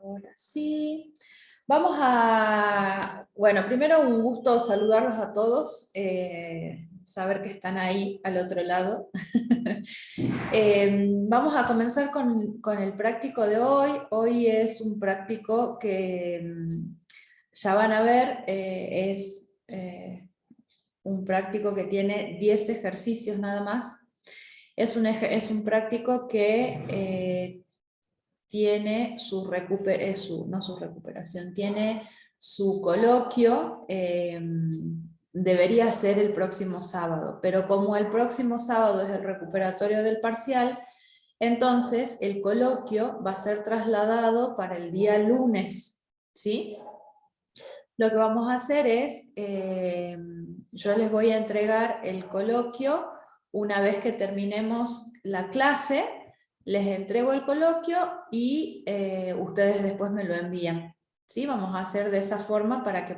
Ahora sí. Vamos a, bueno, primero un gusto saludarlos a todos, saber que están ahí al otro lado. Vamos a comenzar con el práctico de hoy. Hoy es un práctico que ya van a ver, es un práctico que tiene 10 ejercicios nada más. Es un práctico que tiene no su recuperación, tiene su coloquio, debería ser el próximo sábado, pero como el próximo sábado es el recuperatorio del parcial, entonces el coloquio va a ser trasladado para el día lunes, ¿sí? Lo que vamos a hacer es, yo les voy a entregar el coloquio una vez que terminemos la clase, les entrego el coloquio y ustedes después me lo envían. ¿Sí? Vamos a hacer de esa forma para que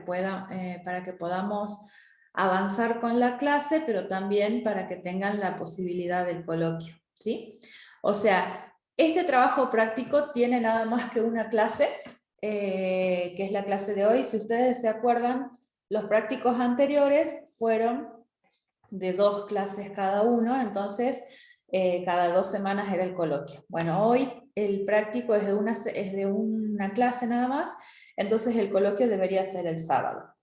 podamos avanzar con la clase, pero también para que tengan la posibilidad del coloquio. ¿Sí? O sea, este trabajo práctico tiene nada más que una clase, que es la clase de hoy. Si ustedes se acuerdan, los prácticos anteriores fueron de 2 clases cada uno, entonces cada 2 semanas era el coloquio. Bueno, hoy el práctico es de una clase nada más, entonces el coloquio debería ser el sábado.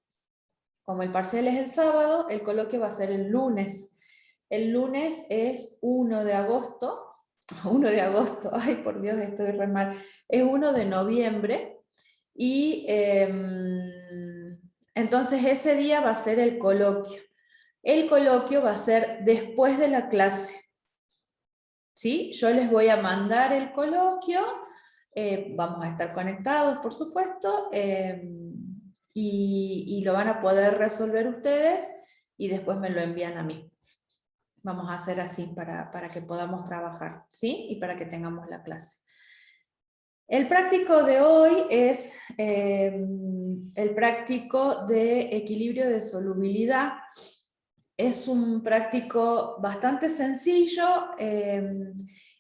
Como el parcial es el sábado, el coloquio va a ser el lunes. El lunes es 1 de agosto, 1 de agosto, ay por Dios, estoy re mal, es 1 de noviembre, y entonces ese día va a ser el coloquio. El coloquio va a ser después de la clase. ¿Sí? Yo les voy a mandar el coloquio, vamos a estar conectados, por supuesto, y lo van a poder resolver ustedes y después me lo envían a mí. Vamos a hacer así para que podamos trabajar, ¿sí? Y para que tengamos la clase. El práctico de hoy es el práctico de equilibrio de solubilidad. Es un práctico bastante sencillo,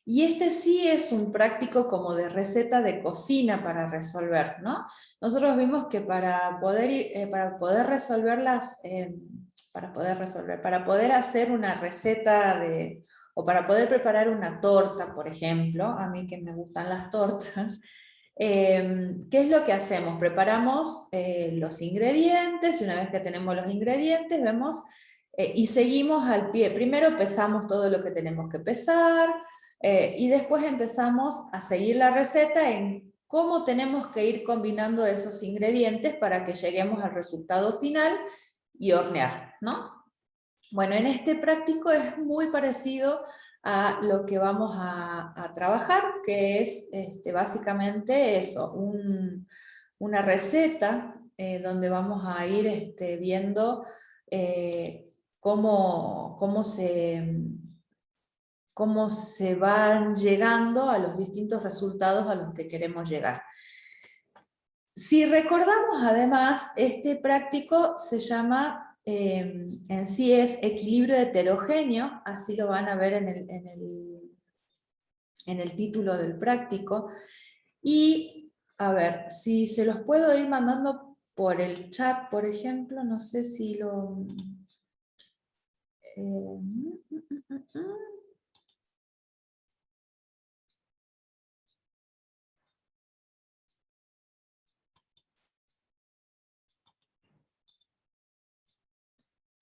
y este sí es un práctico como de receta de cocina para resolver, ¿no? Nosotros vimos que para poder resolverlas, para poder hacer una receta o para poder preparar una torta, por ejemplo, a mí que me gustan las tortas, ¿qué es lo que hacemos? Preparamos los ingredientes, y una vez que tenemos los ingredientes, vemos y seguimos al pie. Primero pesamos todo lo que tenemos que pesar, y después empezamos a seguir la receta en cómo tenemos que ir combinando esos ingredientes para que lleguemos al resultado final y hornear, ¿no? Bueno, en este práctico es muy parecido a lo que vamos a trabajar, que es básicamente eso, una receta donde vamos a ir viendo eh, cómo se van llegando a los distintos resultados a los que queremos llegar. Si recordamos además, este práctico se llama, en sí es equilibrio heterogéneo, así lo van a ver en el título del práctico. Y a ver, si se los puedo ir mandando por el chat, por ejemplo, no sé si lo...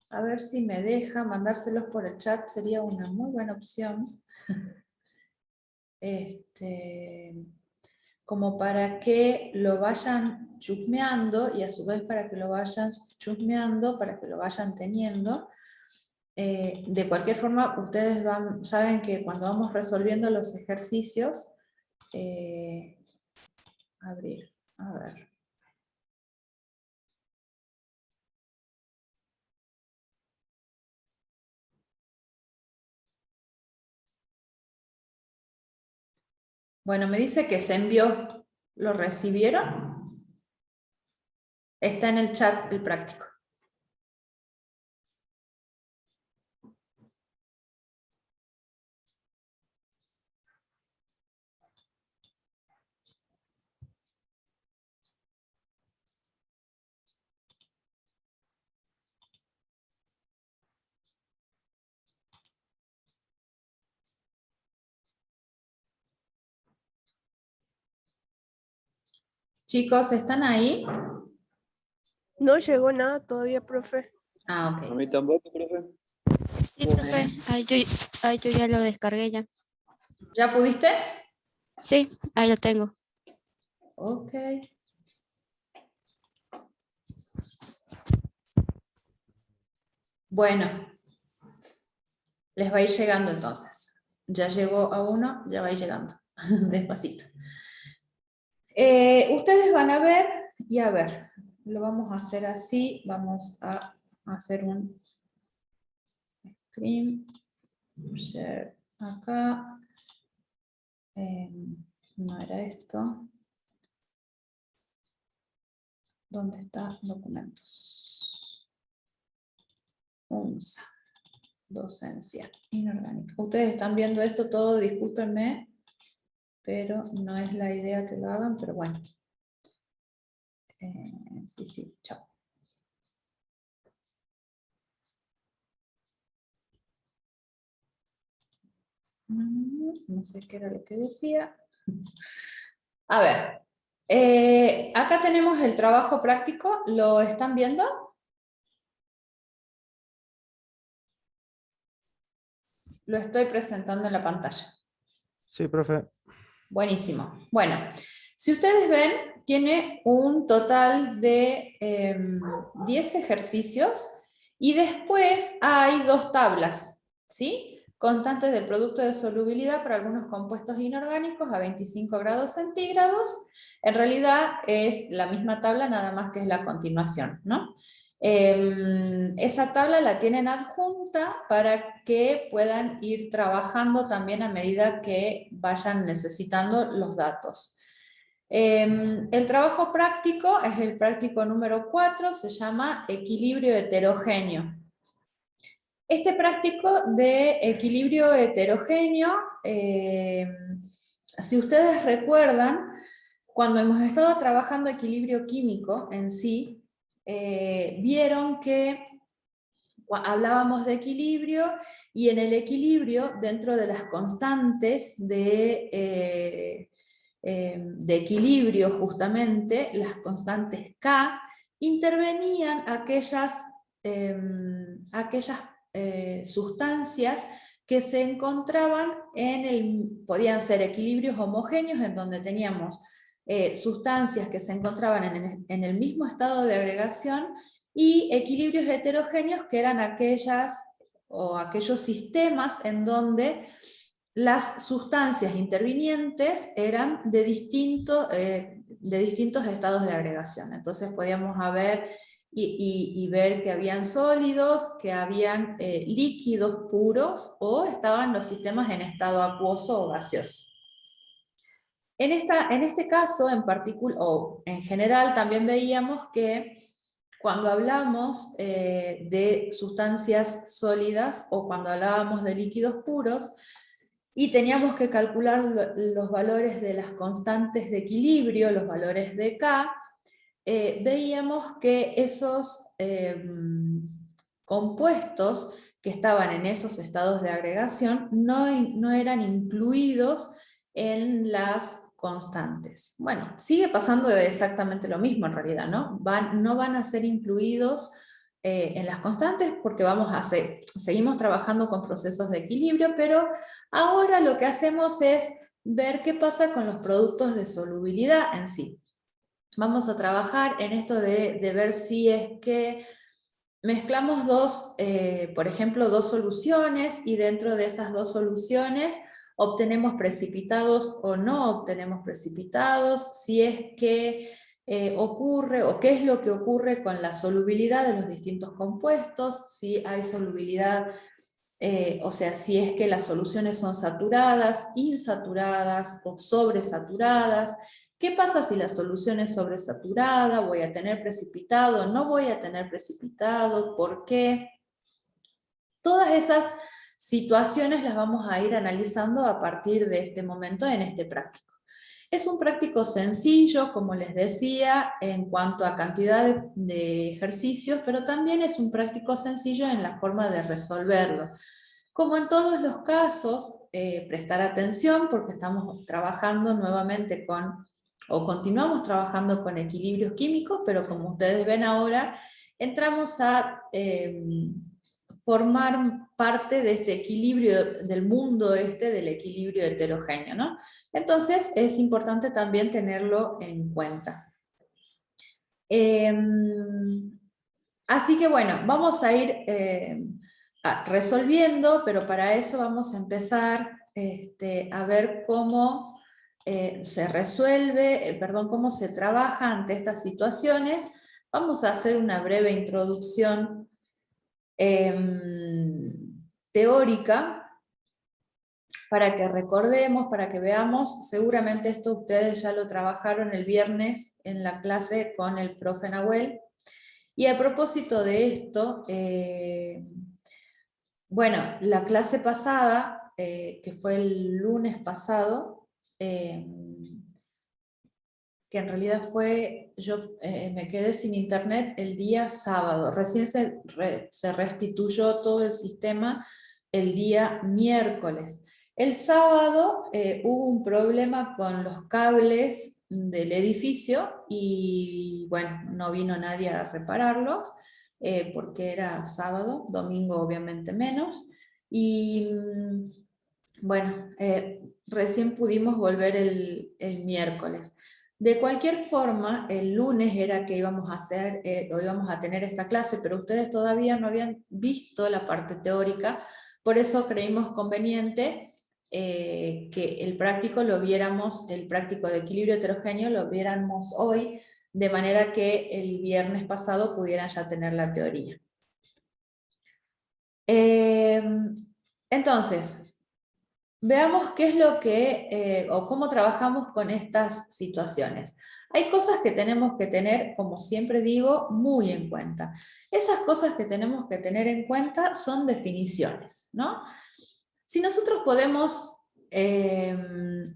A ver si me deja mandárselos por el chat, sería una muy buena opción. Como para que lo vayan chusmeando, y a su vez para que lo vayan chusmeando, para que lo vayan teniendo. De cualquier forma, ustedes saben que cuando vamos resolviendo los ejercicios, abrir, a ver. Bueno, me dice que se envió. ¿Lo recibieron? Está en el chat el práctico. Chicos, ¿están ahí? No llegó nada todavía, profe. Ah, A ok. mí tampoco, profe. Sí, profe, ahí yo ya lo descargué ya. ¿Ya pudiste? Sí, ahí lo tengo. Ok. Bueno, les va a ir llegando entonces. Ya llegó a uno, ya va a ir llegando. Despacito. Ustedes van a ver, y a ver, lo vamos a hacer así. Vamos a hacer un screen share acá. No era esto. ¿Dónde está documentos? UNSA, docencia inorgánica. Ustedes están viendo esto todo, discúlpenme, pero no es la idea que lo hagan, pero bueno. Sí, chao. No sé qué era lo que decía. A ver, acá tenemos el trabajo práctico, ¿lo están viendo? Lo estoy presentando en la pantalla. Sí, profe. Buenísimo. Bueno, si ustedes ven, tiene un total de 10 ejercicios y después hay 2 tablas, ¿sí? Constantes del producto de solubilidad para algunos compuestos inorgánicos a 25 grados centígrados. En realidad es la misma tabla, nada más que es la continuación, ¿no? Esa tabla la tienen adjunta para que puedan ir trabajando también a medida que vayan necesitando los datos. El trabajo práctico es el práctico número 4, se llama equilibrio heterogéneo. Este práctico de equilibrio heterogéneo, si ustedes recuerdan, cuando hemos estado trabajando equilibrio químico en sí, vieron que hablábamos de equilibrio y en el equilibrio, dentro de las constantes de equilibrio justamente, las constantes K, intervenían aquellas sustancias que se encontraban podían ser equilibrios homogéneos en donde teníamos sustancias que se encontraban en el mismo estado de agregación y equilibrios heterogéneos que eran aquellos sistemas en donde las sustancias intervinientes eran de distintos estados de agregación. Entonces podíamos ver y ver que habían sólidos, que habían líquidos puros o estaban los sistemas en estado acuoso o gaseoso. En este caso en particular, o en general, también veíamos que cuando hablamos de sustancias sólidas o cuando hablábamos de líquidos puros y teníamos que calcular los valores de las constantes de equilibrio, los valores de K, veíamos que esos compuestos que estaban en esos estados de agregación no eran incluidos en las constantes. Bueno, sigue pasando exactamente lo mismo en realidad, ¿no? No van a ser incluidos en las constantes porque seguimos trabajando con procesos de equilibrio, pero ahora lo que hacemos es ver qué pasa con los productos de solubilidad en sí. Vamos a trabajar en esto de ver si es que mezclamos por ejemplo, dos soluciones y dentro de esas 2 soluciones obtenemos precipitados o no obtenemos precipitados, si es que ocurre o qué es lo que ocurre con la solubilidad de los distintos compuestos, si hay solubilidad, o sea, si es que las soluciones son saturadas, insaturadas o sobresaturadas. ¿Qué pasa si la solución es sobresaturada? ¿Voy a tener precipitado? ¿No voy a tener precipitado? ¿Por qué? Todas esas situaciones las vamos a ir analizando a partir de este momento en este práctico. Es un práctico sencillo, como les decía, en cuanto a cantidad de ejercicios, pero también es un práctico sencillo en la forma de resolverlo. Como en todos los casos, prestar atención porque estamos trabajando nuevamente con o continuamos trabajando con equilibrios químicos, pero como ustedes ven ahora, entramos a formar parte de este equilibrio del mundo del equilibrio heterogéneo, ¿no? Entonces es importante también tenerlo en cuenta. Así que bueno, vamos a ir resolviendo, pero para eso vamos a empezar a ver cómo se resuelve, cómo se trabaja ante estas situaciones. Vamos a hacer una breve introducción teórica para que recordemos, para que veamos. Seguramente esto ustedes ya lo trabajaron el viernes en la clase con el profe Nahuel. Y a propósito de esto, bueno, la clase pasada, que fue el lunes pasado, que en realidad fue, yo me quedé sin internet el día sábado, recién se restituyó todo el sistema el día miércoles. El sábado hubo un problema con los cables del edificio y bueno, no vino nadie a repararlos porque era sábado, domingo obviamente menos, y bueno, recién pudimos volver el miércoles. De cualquier forma, el lunes era que íbamos a hacer, o íbamos a tener esta clase, pero ustedes todavía no habían visto la parte teórica, por eso creímos conveniente que el práctico lo viéramos, el práctico de equilibrio heterogéneo lo viéramos hoy, de manera que el viernes pasado pudieran ya tener la teoría. Entonces, veamos qué es lo que, o cómo trabajamos con estas situaciones. Hay cosas que tenemos que tener, como siempre digo, muy en cuenta. Esas cosas que tenemos que tener en cuenta son definiciones, ¿no? Si nosotros podemos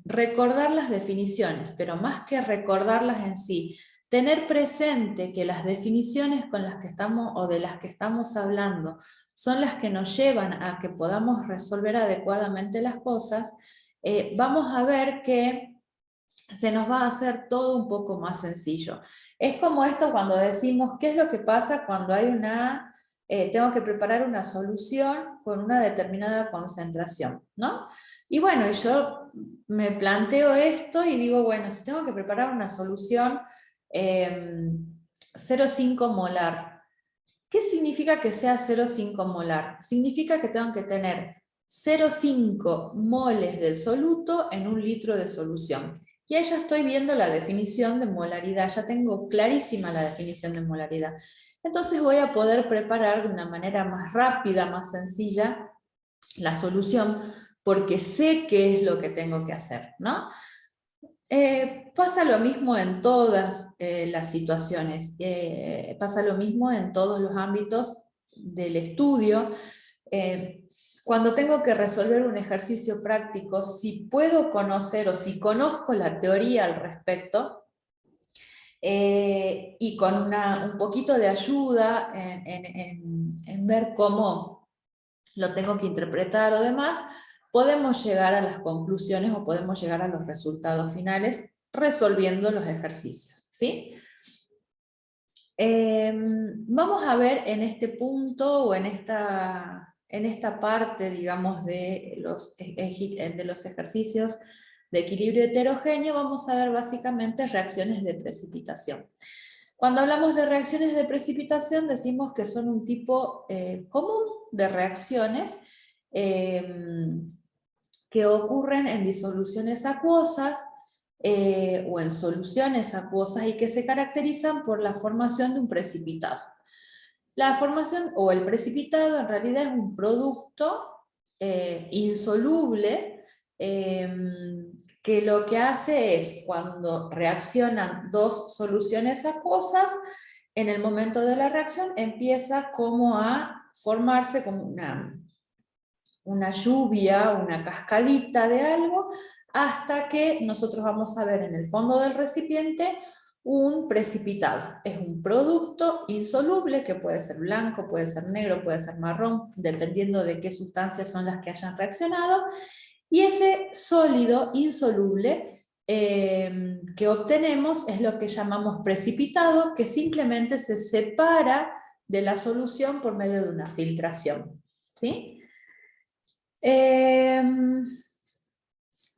recordar las definiciones, pero más que recordarlas en sí, tener presente que las definiciones con las que estamos, o de las que estamos hablando, son las que nos llevan a que podamos resolver adecuadamente las cosas, vamos a ver que se nos va a hacer todo un poco más sencillo. Es como esto cuando decimos, ¿qué es lo que pasa cuando hay tengo que preparar una solución con una determinada concentración, ¿no? Y bueno, yo me planteo esto y digo, bueno, si tengo que preparar una solución 0,5 molar, ¿qué significa que sea 0,5 molar? Significa que tengo que tener 0,5 moles del soluto en 1 litro de solución. Y ahí ya estoy viendo la definición de molaridad, ya tengo clarísima la definición de molaridad. Entonces voy a poder preparar de una manera más rápida, más sencilla, la solución, porque sé qué es lo que tengo que hacer, ¿no? Pasa lo mismo en todas las situaciones, pasa lo mismo en todos los ámbitos del estudio. Cuando tengo que resolver un ejercicio práctico, si puedo conocer o si conozco la teoría al respecto, y con un poquito de ayuda en ver cómo lo tengo que interpretar o demás, podemos llegar a las conclusiones o podemos llegar a los resultados finales resolviendo los ejercicios, ¿sí? Vamos a ver en este punto o en esta parte, digamos, de los ejercicios de equilibrio heterogéneo, vamos a ver básicamente reacciones de precipitación. Cuando hablamos de reacciones de precipitación, decimos que son un tipo común de reacciones que ocurren en disoluciones acuosas o en soluciones acuosas y que se caracterizan por la formación de un precipitado. La formación o el precipitado en realidad es un producto insoluble que lo que hace es, cuando reaccionan dos soluciones acuosas, en el momento de la reacción empieza como a formarse como una lluvia, una cascadita de algo, hasta que nosotros vamos a ver en el fondo del recipiente un precipitado. Es un producto insoluble que puede ser blanco, puede ser negro, puede ser marrón, dependiendo de qué sustancias son las que hayan reaccionado. Y ese sólido insoluble que obtenemos es lo que llamamos precipitado, que simplemente se separa de la solución por medio de una filtración, ¿sí?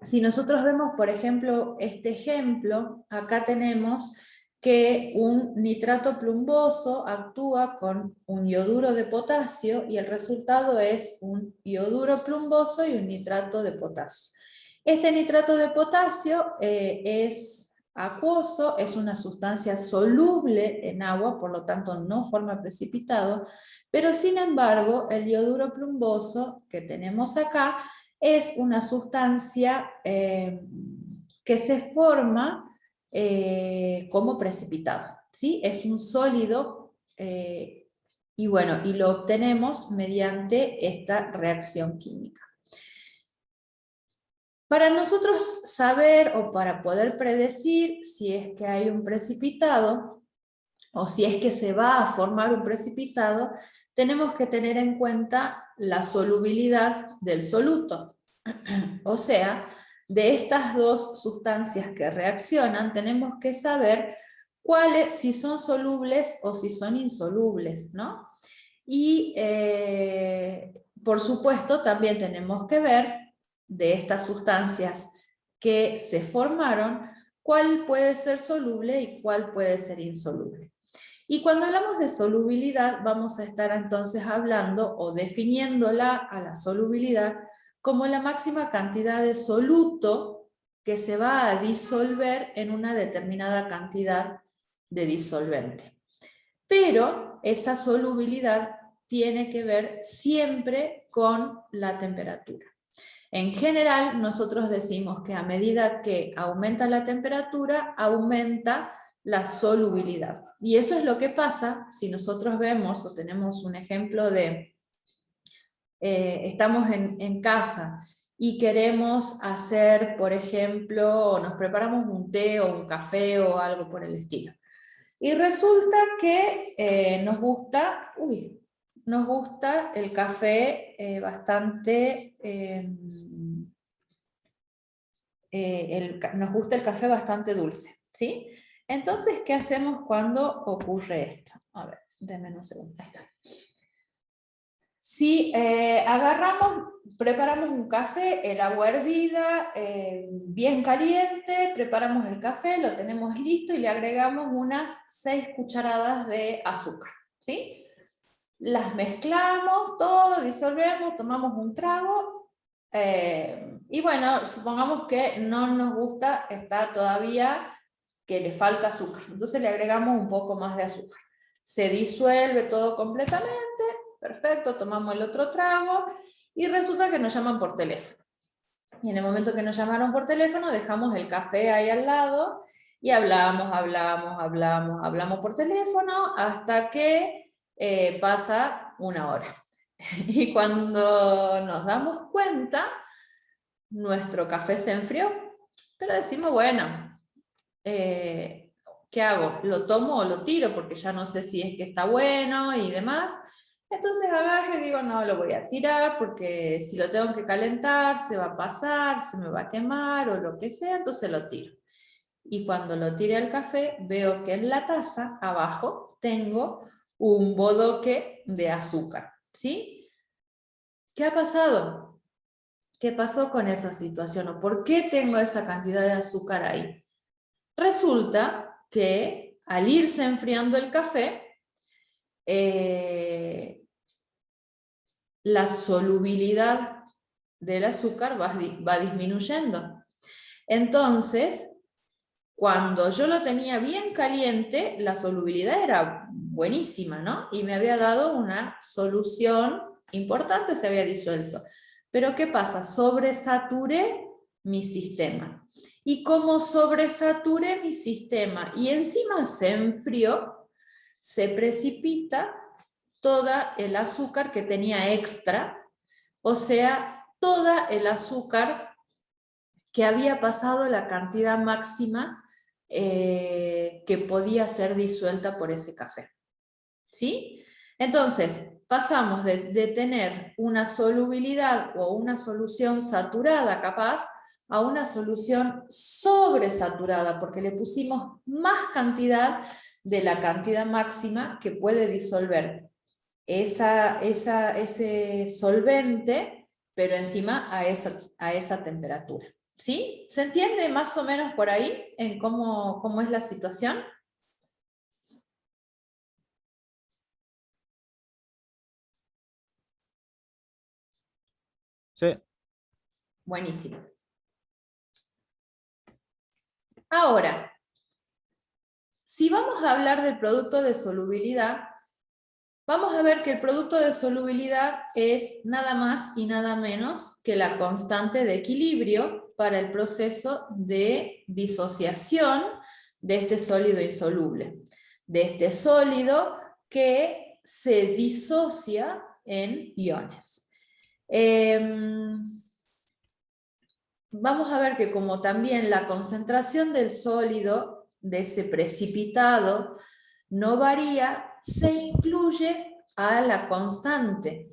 Si nosotros vemos, por ejemplo, este ejemplo, acá tenemos que un nitrato plumboso actúa con un ioduro de potasio y el resultado es un ioduro plumboso y un nitrato de potasio. Este nitrato de potasio es acuoso, es una sustancia soluble en agua, por lo tanto no forma precipitado, pero sin embargo el ioduro plumboso que tenemos acá es una sustancia que se forma como precipitado, ¿sí? Es un sólido y bueno, y lo obtenemos mediante esta reacción química. Para nosotros saber o para poder predecir si es que hay un precipitado o si es que se va a formar un precipitado, tenemos que tener en cuenta la solubilidad del soluto. O sea, de estas dos sustancias que reaccionan, tenemos que saber cuáles, si son solubles o si son insolubles, ¿no? Y, por supuesto, también tenemos que ver de estas sustancias que se formaron, cuál puede ser soluble y cuál puede ser insoluble. Y cuando hablamos de solubilidad, vamos a estar entonces hablando o definiéndola a la solubilidad como la máxima cantidad de soluto que se va a disolver en una determinada cantidad de disolvente. Pero esa solubilidad tiene que ver siempre con la temperatura. En general, nosotros decimos que a medida que aumenta la temperatura, aumenta la solubilidad. Y eso es lo que pasa si nosotros vemos o tenemos un ejemplo de, estamos en casa y queremos hacer, por ejemplo, nos preparamos un té o un café o algo por el estilo. Y resulta que nos gusta el café bastante... nos gusta el café bastante dulce, ¿sí? Entonces, ¿qué hacemos cuando ocurre esto? A ver, denme un segundo, ahí está. Si preparamos un café, el agua hervida, bien caliente, preparamos el café, lo tenemos listo y le agregamos unas 6 cucharadas de azúcar, ¿sí? Las mezclamos, todo, disolvemos, tomamos un trago. Y bueno, supongamos que no nos gusta, está todavía que le falta azúcar, entonces le agregamos un poco más de azúcar. Se disuelve todo completamente, perfecto, tomamos el otro trago y resulta que nos llaman por teléfono. Y en el momento que nos llamaron por teléfono, dejamos el café ahí al lado y hablamos por teléfono hasta que pasa una hora. Y cuando nos damos cuenta, nuestro café se enfrió, pero decimos, bueno, ¿qué hago? ¿Lo tomo o lo tiro? Porque ya no sé si es que está bueno y demás. Entonces agarro y digo, no, lo voy a tirar porque si lo tengo que calentar, se va a pasar, se me va a quemar o lo que sea, entonces lo tiro. Y cuando lo tire al café, veo que en la taza, abajo, tengo un bodoque de azúcar, ¿sí? ¿Qué ha pasado? ¿Qué pasó con esa situación? ¿O por qué tengo esa cantidad de azúcar ahí? Resulta que al irse enfriando el café, la solubilidad del azúcar va disminuyendo. Entonces, cuando yo lo tenía bien caliente, la solubilidad era buenísima, ¿no? Y me había dado una solución importante, se había disuelto. Pero ¿qué pasa? Sobresaturé mi sistema. Y como sobresaturé mi sistema y encima se enfrió, se precipita toda el azúcar que tenía extra, o sea, toda el azúcar que había pasado la cantidad máxima que podía ser disuelta por ese café. ¿Sí? Entonces, pasamos de tener una solubilidad o una solución saturada capaz, a una solución sobresaturada, porque le pusimos más cantidad de la cantidad máxima que puede disolver ese solvente, pero encima a esa temperatura. ¿Sí? ¿Se entiende más o menos por ahí en cómo es la situación? Sí. Buenísimo. Ahora, si vamos a hablar del producto de solubilidad, vamos a ver que el producto de solubilidad es nada más y nada menos que la constante de equilibrio para el proceso de disociación de este sólido insoluble, de este sólido que se disocia en iones. Vamos a ver que como también la concentración del sólido, de ese precipitado, no varía, se incluye a la constante.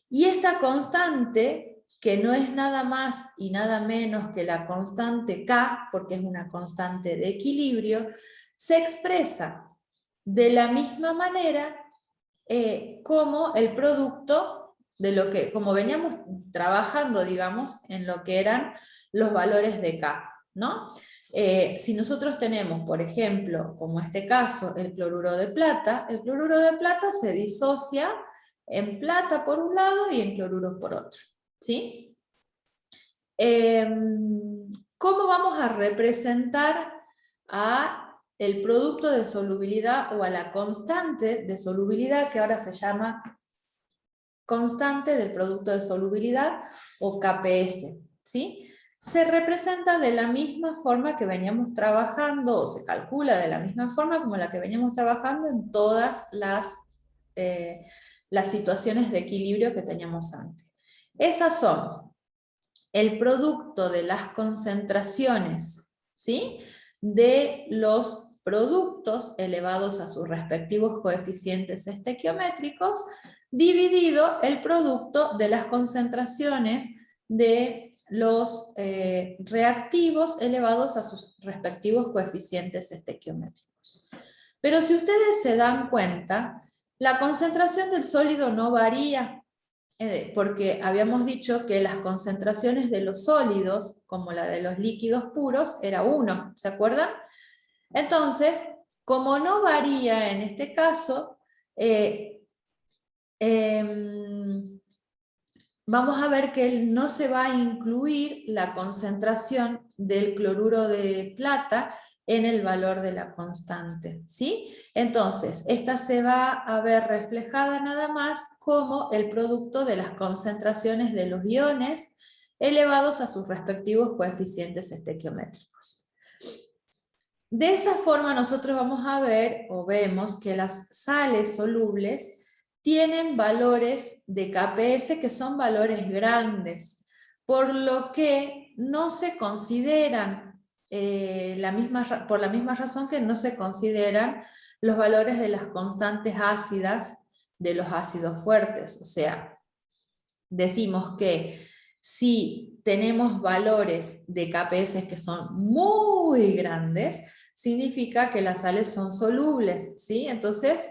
Y esta constante, que no es nada más y nada menos que la constante K, porque es una constante de equilibrio, se expresa de la misma manera como el producto de lo que, como veníamos trabajando, digamos, en lo que eran los valores de K, ¿no? Si nosotros tenemos, por ejemplo, como este caso, el cloruro de plata se disocia en plata por un lado y en cloruro por otro, ¿sí? ¿Cómo vamos a representar a el producto de solubilidad o a la constante de solubilidad, que ahora se llama constante del producto de solubilidad o KPS, ¿sí? Se representa de la misma forma que veníamos trabajando, o se calcula de la misma forma como la que veníamos trabajando en todas las situaciones de equilibrio que teníamos antes. Esas son el producto de las concentraciones, ¿sí?, de los productos elevados a sus respectivos coeficientes estequiométricos, dividido el producto de las concentraciones de los reactivos elevados a sus respectivos coeficientes estequiométricos. Pero si ustedes se dan cuenta, la concentración del sólido no varía, porque habíamos dicho que las concentraciones de los sólidos, como la de los líquidos puros, era 1, ¿se acuerdan? Entonces, como no varía en este caso, vamos a ver que no se va a incluir la concentración del cloruro de plata en el valor de la constante, ¿sí? Entonces, esta se va a ver reflejada nada más como el producto de las concentraciones de los iones elevados a sus respectivos coeficientes estequiométricos. De esa forma nosotros vamos a ver, o vemos, que las sales solubles tienen valores de KPS que son valores grandes, por lo que no se consideran, por la misma razón que no se consideran los valores de las constantes ácidas de los ácidos fuertes. O sea, decimos que si tenemos valores de KPS que son muy grandes, significa que las sales son solubles, ¿sí? Entonces,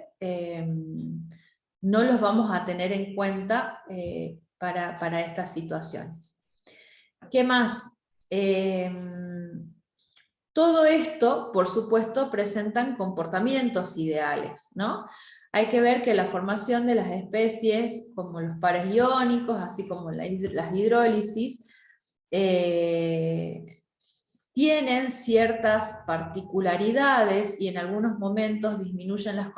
no los vamos a tener en cuenta para estas situaciones. ¿Qué más? Todo esto, por supuesto, presentan comportamientos ideales, ¿no? Hay que ver que la formación de las especies, como los pares iónicos, así como las hidrólisis, tienen ciertas particularidades y en algunos momentos disminuyen las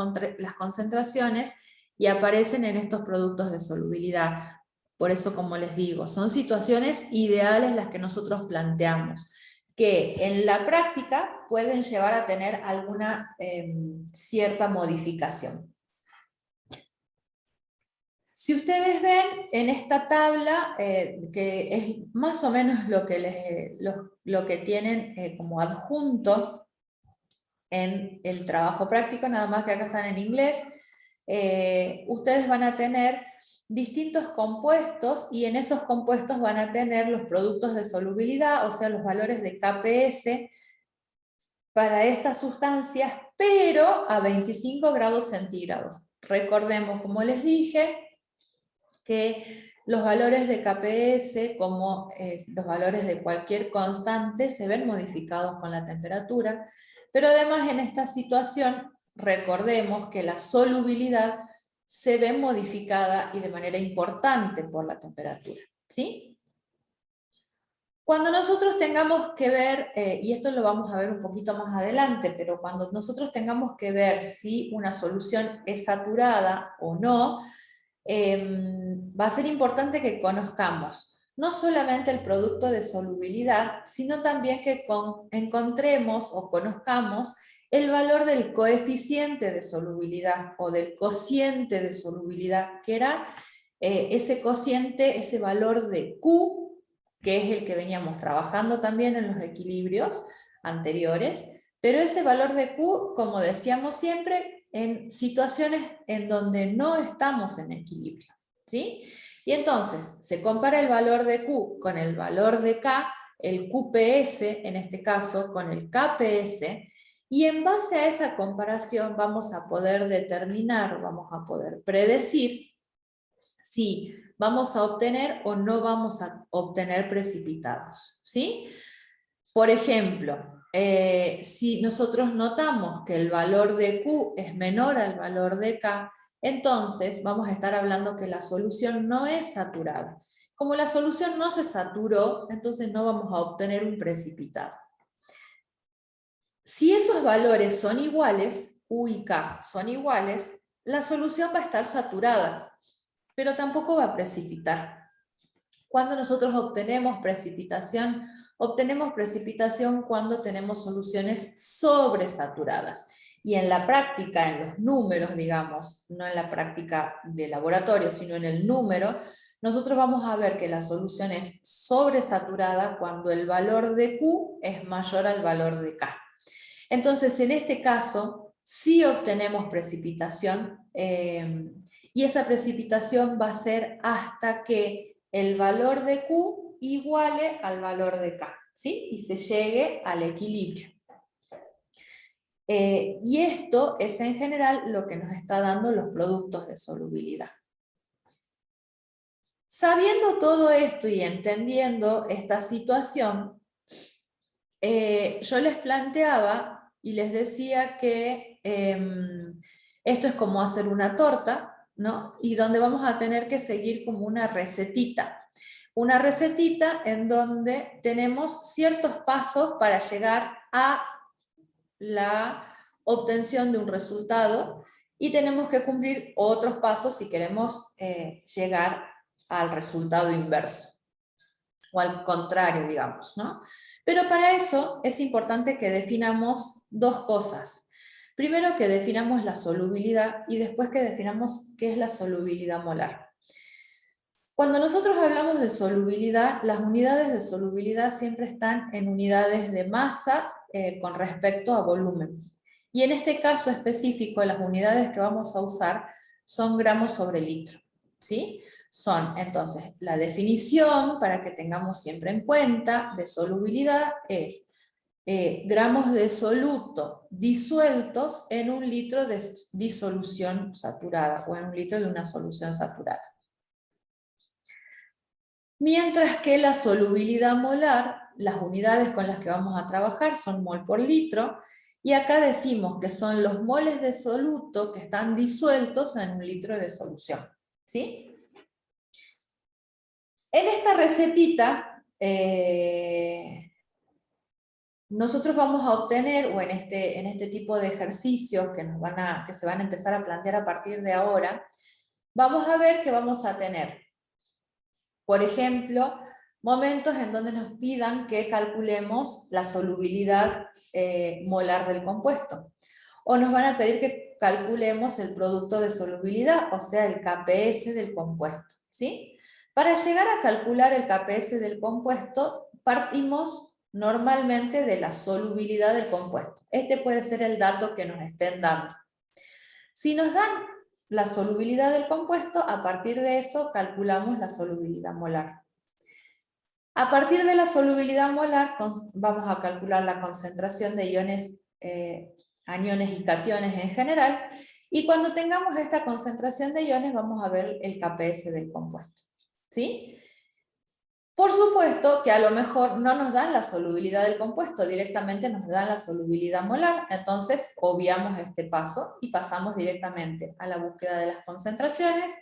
concentraciones y aparecen en estos productos de solubilidad. Por eso, como les digo, son situaciones ideales las que nosotros planteamos, que en la práctica pueden llevar a tener alguna cierta modificación. Si ustedes ven en esta tabla, que es más o menos lo que tienen como adjunto en el trabajo práctico, nada más que acá están en inglés, ustedes van a tener distintos compuestos y en esos compuestos van a tener los productos de solubilidad, o sea, los valores de KPS para estas sustancias, pero a 25 grados centígrados. Recordemos, como les dije, que los valores de KPS, como los valores de cualquier constante, se ven modificados con la temperatura, pero además en esta situación, recordemos que la solubilidad se ve modificada y de manera importante por la temperatura, ¿sí? Cuando nosotros tengamos que ver, y esto lo vamos a ver un poquito más adelante, pero cuando nosotros tengamos que ver si una solución es saturada o no, va a ser importante que conozcamos no solamente el producto de solubilidad, sino también que encontremos o conozcamos el valor del coeficiente de solubilidad o del cociente de solubilidad, que era ese cociente, ese valor de Q, que es el que veníamos trabajando también en los equilibrios anteriores, pero ese valor de Q, como decíamos siempre, en situaciones en donde no estamos en equilibrio, ¿sí? Y entonces se compara el valor de Q con el valor de K, el QPS en este caso con el KPS, y en base a esa comparación vamos a poder determinar, vamos a poder predecir si vamos a obtener o no vamos a obtener precipitados, ¿sí? Por ejemplo, si nosotros notamos que el valor de Q es menor al valor de K, entonces vamos a estar hablando que la solución no es saturada. Como la solución no se saturó, entonces no vamos a obtener un precipitado. Si esos valores son iguales, U y K son iguales, la solución va a estar saturada, pero tampoco va a precipitar. Cuando nosotros obtenemos precipitación cuando tenemos soluciones sobresaturadas. Y en la práctica, en los números, digamos, no en la práctica de laboratorio, sino en el número, nosotros vamos a ver que la solución es sobresaturada cuando el valor de Q es mayor al valor de K. Entonces, en este caso, sí obtenemos precipitación, y esa precipitación va a ser hasta que el valor de Q iguale al valor de K, ¿sí? Y se llegue al equilibrio. Y esto es en general lo que nos está dando los productos de solubilidad. Sabiendo todo esto y entendiendo esta situación, yo les planteaba y les decía que esto es como hacer una torta, ¿no? Y donde vamos a tener que seguir como una recetita. Una recetita en donde tenemos ciertos pasos para llegar a la obtención de un resultado y tenemos que cumplir otros pasos si queremos llegar al resultado inverso o al contrario, digamos, ¿no? Pero para eso es importante que definamos dos cosas. Primero que definamos la solubilidad y después que definamos qué es la solubilidad molar. Cuando nosotros hablamos de solubilidad, las unidades de solubilidad siempre están en unidades de masa con respecto a volumen. Y en este caso específico, las unidades que vamos a usar son gramos sobre litro, ¿sí? Son, entonces, la definición, para que tengamos siempre en cuenta, de solubilidad es gramos de soluto disueltos en un litro de disolución saturada, o en un litro de una solución saturada. Mientras que la solubilidad molar, las unidades con las que vamos a trabajar son mol por litro, y acá decimos que son los moles de soluto que están disueltos en un litro de solución, ¿sí? En esta recetita, nosotros vamos a obtener, o en este tipo de ejercicios que se van a empezar a plantear a partir de ahora, vamos a ver que vamos a tener, por ejemplo, momentos en donde nos pidan que calculemos la solubilidad molar del compuesto. O nos van a pedir que calculemos el producto de solubilidad, o sea, el KPS del compuesto, ¿sí? Para llegar a calcular el KPS del compuesto, partimos normalmente de la solubilidad del compuesto. Este puede ser el dato que nos estén dando. Si nos dan la solubilidad del compuesto, a partir de eso calculamos la solubilidad molar. A partir de la solubilidad molar vamos a calcular la concentración de iones, aniones y cationes en general, y cuando tengamos esta concentración de iones vamos a ver el KPS del compuesto. ¿Sí? Por supuesto que a lo mejor no nos dan la solubilidad del compuesto, directamente nos dan la solubilidad molar, entonces obviamos este paso y pasamos directamente a la búsqueda de las concentraciones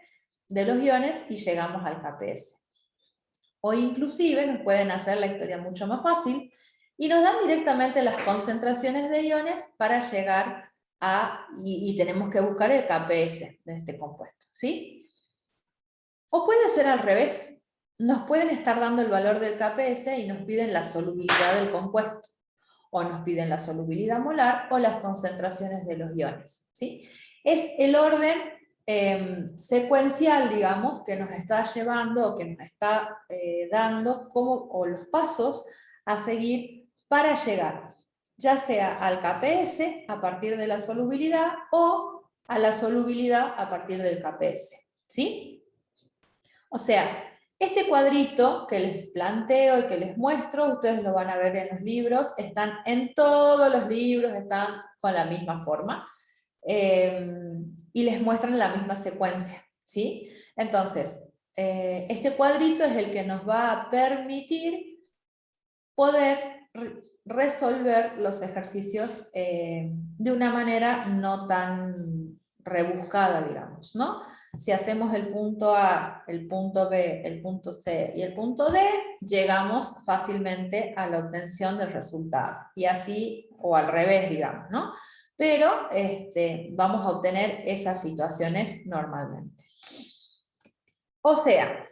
de los iones y llegamos al KPS. O inclusive nos pueden hacer la historia mucho más fácil y nos dan directamente las concentraciones de iones para llegar a, y tenemos que buscar el KPS de este compuesto, ¿sí? O puede ser al revés, nos pueden estar dando el valor del KPS y nos piden la solubilidad del compuesto, o nos piden la solubilidad molar o las concentraciones de los iones, ¿sí? Es el orden secuencial, digamos, que nos está llevando o que nos está dando o los pasos a seguir para llegar, ya sea al KPS a partir de la solubilidad o a la solubilidad a partir del KPS, ¿sí? O sea, este cuadrito que les planteo y que les muestro, ustedes lo van a ver en los libros, están en todos los libros, están con la misma forma. Y les muestran la misma secuencia, ¿sí? Entonces, este cuadrito es el que nos va a permitir poder resolver los ejercicios de una manera no tan rebuscada, digamos, ¿no? Si hacemos el punto A, el punto B, el punto C y el punto D, llegamos fácilmente a la obtención del resultado. Y así, o al revés, digamos, ¿no? Pero vamos a obtener esas situaciones normalmente. O sea,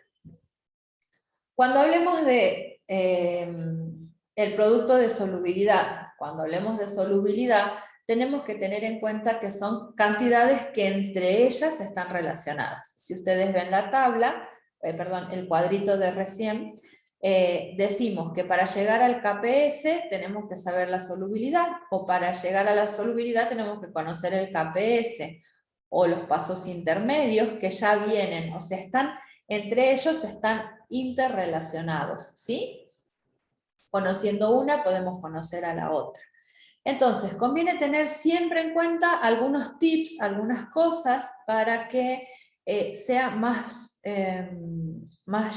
cuando hablemos de el producto de solubilidad, cuando hablemos de solubilidad, tenemos que tener en cuenta que son cantidades que entre ellas están relacionadas. Si ustedes ven la tabla, el cuadrito de recién, decimos que para llegar al KPS tenemos que saber la solubilidad, o para llegar a la solubilidad tenemos que conocer el KPS, o los pasos intermedios que ya vienen, o sea, entre ellos están interrelacionados, ¿sí? Conociendo una podemos conocer a la otra. Entonces, conviene tener siempre en cuenta algunos tips, algunas cosas para que sea más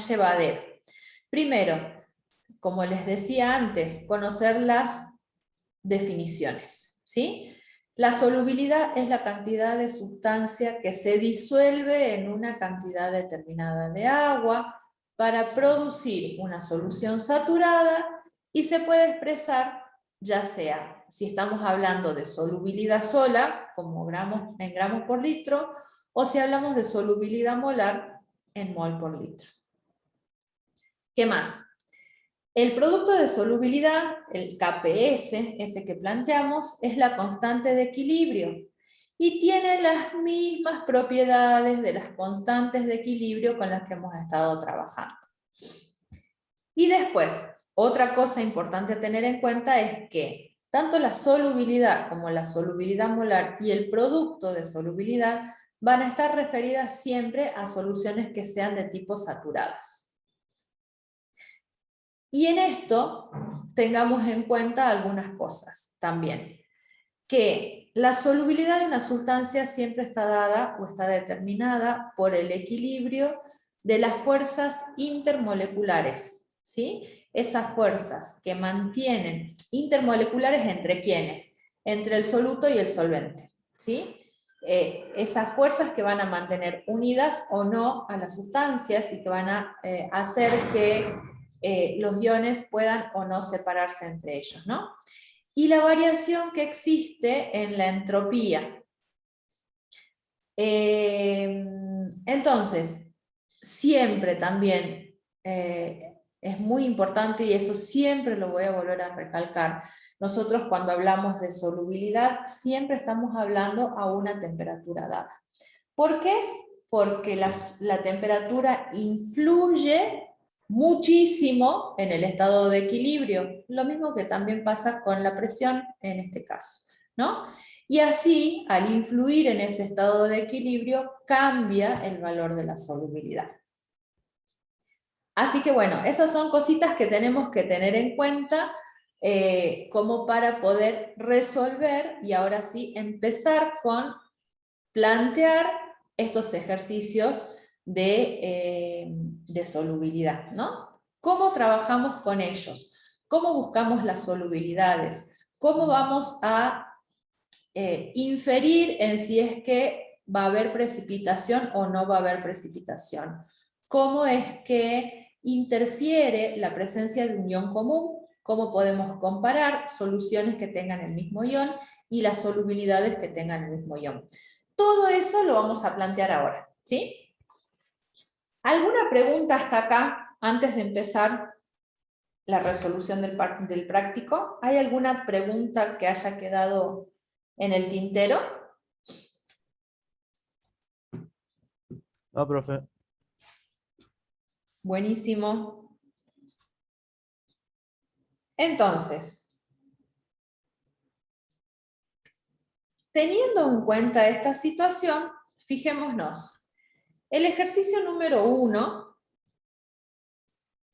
llevadero. Primero, como les decía antes, conocer las definiciones, ¿sí? La solubilidad es la cantidad de sustancia que se disuelve en una cantidad determinada de agua para producir una solución saturada y se puede expresar ya sea, si estamos hablando de solubilidad sola, como en gramos por litro, o si hablamos de solubilidad molar en mol por litro. ¿Qué más? El producto de solubilidad, el KPS, ese que planteamos, es la constante de equilibrio y tiene las mismas propiedades de las constantes de equilibrio con las que hemos estado trabajando. Y después, otra cosa importante a tener en cuenta es que tanto la solubilidad como la solubilidad molar y el producto de solubilidad van a estar referidas siempre a soluciones que sean de tipo saturadas. Y en esto tengamos en cuenta algunas cosas también. Que la solubilidad de una sustancia siempre está dada o está determinada por el equilibrio de las fuerzas intermoleculares, ¿sí? Esas fuerzas que mantienen, intermoleculares ¿entre quiénes? Entre el soluto y el solvente, ¿sí? Esas fuerzas que van a mantener unidas o no a las sustancias y que van a hacer que los iones puedan o no separarse entre ellos, ¿no? Y la variación que existe en la entropía. Entonces, siempre también es muy importante, y eso siempre lo voy a volver a recalcar, nosotros cuando hablamos de solubilidad siempre estamos hablando a una temperatura dada. ¿Por qué? Porque la temperatura influye muchísimo en el estado de equilibrio, lo mismo que también pasa con la presión en este caso. ¿no? Y así, al influir en ese estado de equilibrio, cambia el valor de la solubilidad. Así que bueno, esas son cositas que tenemos que tener en cuenta como para poder resolver y ahora sí empezar con plantear estos ejercicios de solubilidad, ¿no? ¿Cómo trabajamos con ellos? ¿Cómo buscamos las solubilidades? ¿Cómo vamos a inferir en si es que va a haber precipitación o no va a haber precipitación? ¿Cómo es que interfiere la presencia de un ion común? ¿Cómo podemos comparar soluciones que tengan el mismo ion y las solubilidades que tengan el mismo ion? Todo eso lo vamos a plantear ahora, ¿sí? ¿Alguna pregunta hasta acá antes de empezar la resolución del práctico? ¿Hay alguna pregunta que haya quedado en el tintero? No, profe. Buenísimo. Entonces, teniendo en cuenta esta situación, fijémonos. El ejercicio número 1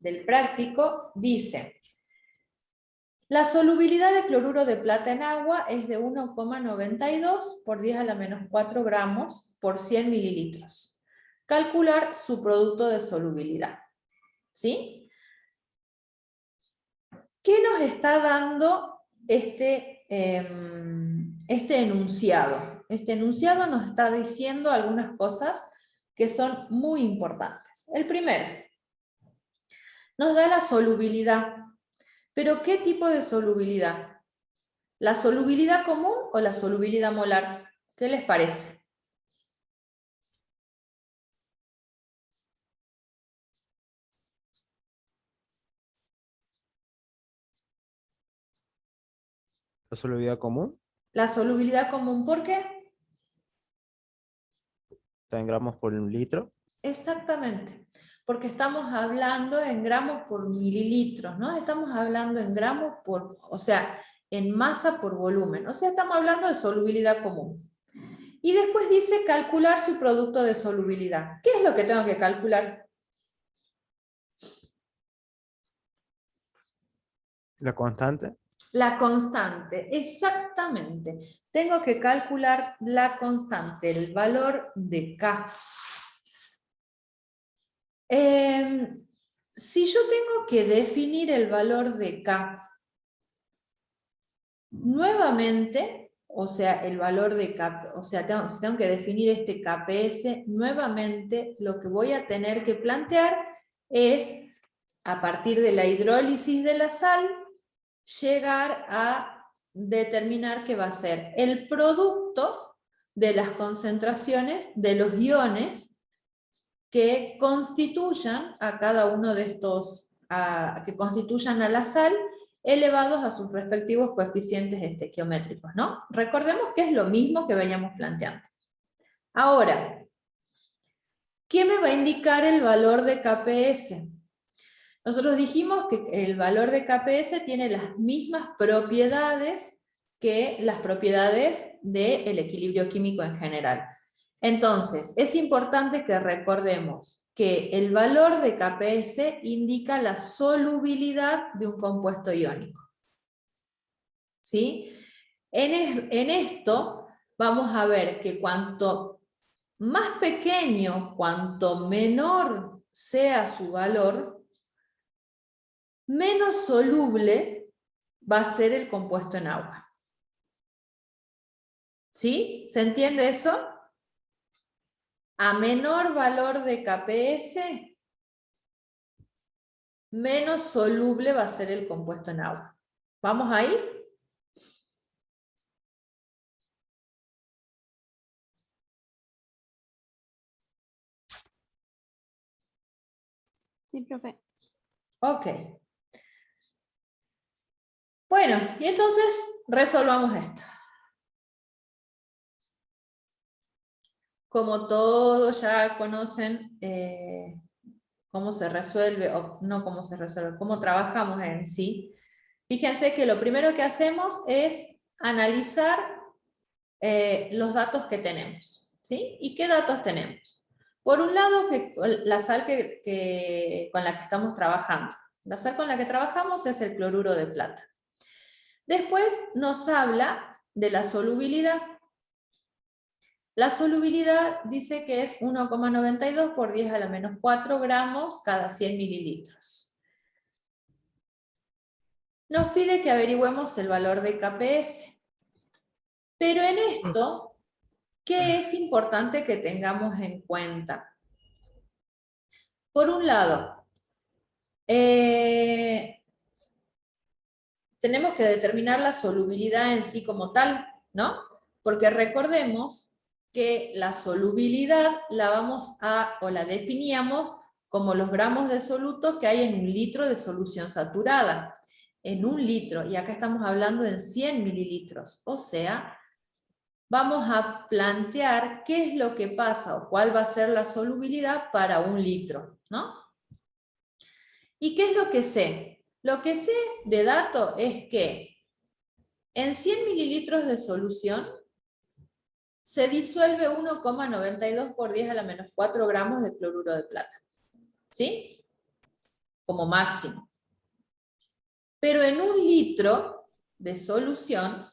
del práctico dice: la solubilidad de cloruro de plata en agua es de 1,92 por 10 a la menos 4 gramos por 100 mililitros. Calcular su producto de solubilidad. ¿Sí? ¿Qué nos está dando este enunciado? Este enunciado nos está diciendo algunas cosas que son muy importantes. El primero, nos da la solubilidad. ¿Pero qué tipo de solubilidad? ¿La solubilidad común o la solubilidad molar? ¿Qué les parece? ¿La solubilidad común? La solubilidad común, ¿por qué? Está en gramos por litro. Exactamente, porque estamos hablando en gramos por mililitros, ¿no? Estamos hablando en gramos por, o sea, en masa por volumen, o sea, estamos hablando de solubilidad común. Y después dice calcular su producto de solubilidad. ¿Qué es lo que tengo que calcular? ¿La constante? La constante, exactamente. Tengo que calcular la constante, el valor de K. Si yo tengo que definir el valor de K, nuevamente, o sea, el valor de K, o sea, si tengo que definir este KPS, nuevamente lo que voy a tener que plantear es, a partir de la hidrólisis de la sal, llegar a determinar que va a ser el producto de las concentraciones de los iones que constituyan a cada uno de estos, que constituyan a la sal, elevados a sus respectivos coeficientes estequiométricos, ¿no? Recordemos que es lo mismo que veníamos planteando. Ahora, ¿qué me va a indicar el valor de KPS? Nosotros dijimos que el valor de KPS tiene las mismas propiedades que las propiedades del equilibrio químico en general. Entonces, es importante que recordemos que el valor de KPS indica la solubilidad de un compuesto iónico. ¿Sí? En esto vamos a ver que cuanto más pequeño, cuanto menor sea su valor, menos soluble va a ser el compuesto en agua. ¿Sí? ¿Se entiende eso? A menor valor de KPS, menos soluble va a ser el compuesto en agua. ¿Vamos ahí? Sí, profe. Ok. Bueno, y entonces resolvamos esto. Como todos ya conocen cómo se resuelve, o no cómo se resuelve, cómo trabajamos en sí, fíjense que lo primero que hacemos es analizar los datos que tenemos, ¿sí? ¿Y qué datos tenemos? Por un lado, la sal con la que estamos trabajando. La sal con la que trabajamos es el cloruro de plata. Después nos habla de la solubilidad. La solubilidad dice que es 1,92 por 10 a la menos 4 gramos cada 100 mililitros. Nos pide que averigüemos el valor de KPS. Pero en esto, ¿qué es importante que tengamos en cuenta? Por un lado, tenemos que determinar la solubilidad en sí como tal, ¿no? Porque recordemos que la solubilidad la definíamos como los gramos de soluto que hay en un litro de solución saturada. En un litro, y acá estamos hablando en 100 mililitros, o sea, vamos a plantear qué es lo que pasa o cuál va a ser la solubilidad para un litro, ¿no? ¿Y qué es lo que sé? Lo que sé de dato es que en 100 mililitros de solución se disuelve 1,92 por 10 a la menos 4 gramos de cloruro de plata. ¿Sí? Como máximo. Pero en un litro de solución,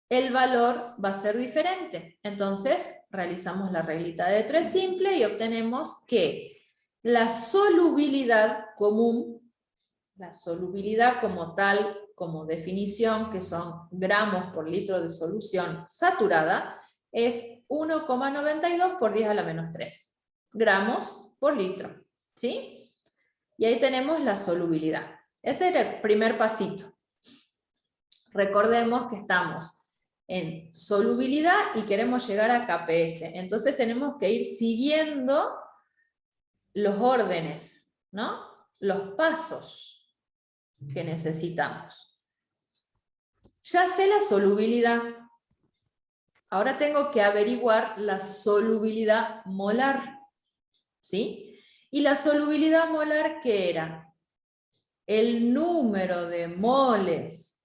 el valor va a ser diferente. Entonces, realizamos la reglita de 3 simple y obtenemos que la solubilidad común, la solubilidad como tal, como definición, que son gramos por litro de solución saturada, es 1,92 por 10 a la menos 3 gramos por litro, ¿sí? Y ahí tenemos la solubilidad. Ese era el primer pasito. Recordemos que estamos en solubilidad y queremos llegar a KPS. Entonces tenemos que ir siguiendo los órdenes, ¿no? Los pasos que necesitamos. Ya sé la solubilidad. Ahora tengo que averiguar la solubilidad molar, ¿sí? Y la solubilidad molar, ¿qué era? El número de moles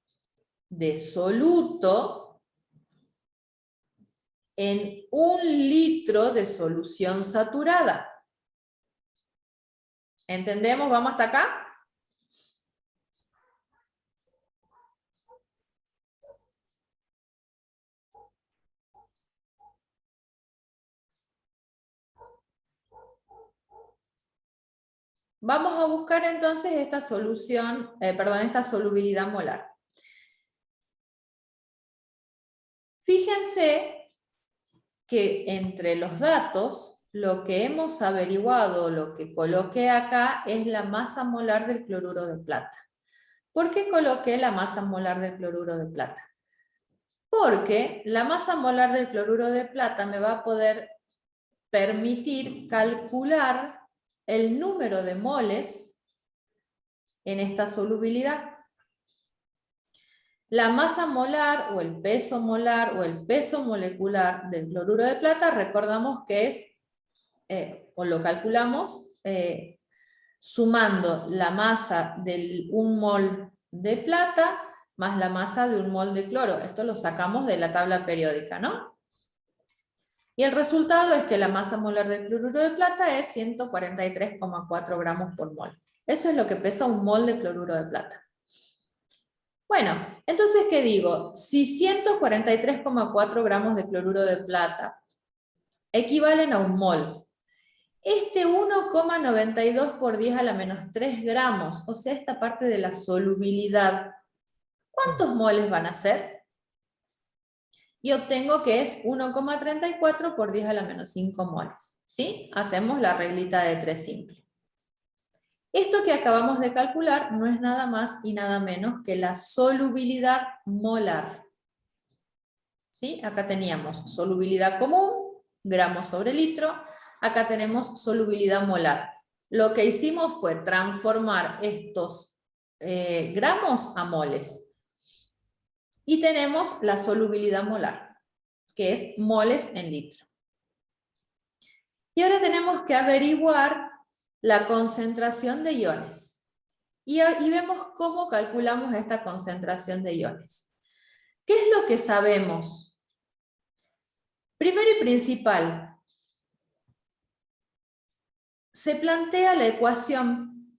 de soluto en un litro de solución saturada. ¿Entendemos? ¿Vamos hasta acá? Vamos a buscar entonces esta esta solubilidad molar. Fíjense que entre los datos, lo que hemos averiguado, lo que coloqué acá, es la masa molar del cloruro de plata. ¿Por qué coloqué la masa molar del cloruro de plata? Porque la masa molar del cloruro de plata me va a poder permitir calcular el número de moles en esta solubilidad. La masa molar o el peso molar o el peso molecular del cloruro de plata, recordamos que es, o lo calculamos, sumando la masa de 1 mol de plata más la masa de 1 mol de cloro. Esto lo sacamos de la tabla periódica, ¿no? Y el resultado es que la masa molar del cloruro de plata es 143,4 gramos por mol. Eso es lo que pesa 1 mol de cloruro de plata. Bueno, entonces, ¿qué digo? Si 143,4 gramos de cloruro de plata equivalen a 1 mol, este 1,92 por 10 a la menos 3 gramos, o sea, esta parte de la solubilidad, ¿cuántos moles van a ser? Y obtengo que es 1,34 por 10 a la menos 5 moles. ¿Sí? Hacemos la reglita de 3 simple. Esto que acabamos de calcular no es nada más y nada menos que la solubilidad molar. ¿Sí? Acá teníamos solubilidad común, gramos sobre litro. Acá tenemos solubilidad molar. Lo que hicimos fue transformar estos gramos a moles. Y tenemos la solubilidad molar, que es moles en litro. Y ahora tenemos que averiguar la concentración de iones. Y vemos cómo calculamos esta concentración de iones. ¿Qué es lo que sabemos? Primero y principal, se plantea la ecuación.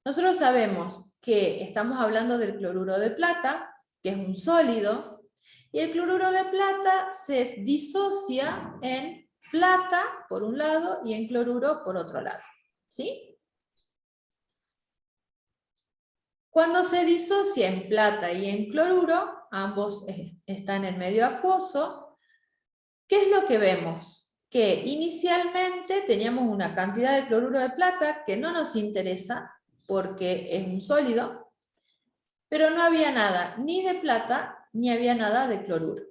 Nosotros sabemos que estamos hablando del cloruro de plata, que es un sólido, y el cloruro de plata se disocia en plata por un lado y en cloruro por otro lado. ¿Sí? Cuando se disocia en plata y en cloruro, ambos están en medio acuoso, ¿qué es lo que vemos? Que inicialmente teníamos una cantidad de cloruro de plata que no nos interesa porque es un sólido, pero no había nada ni de plata ni había nada de cloruro.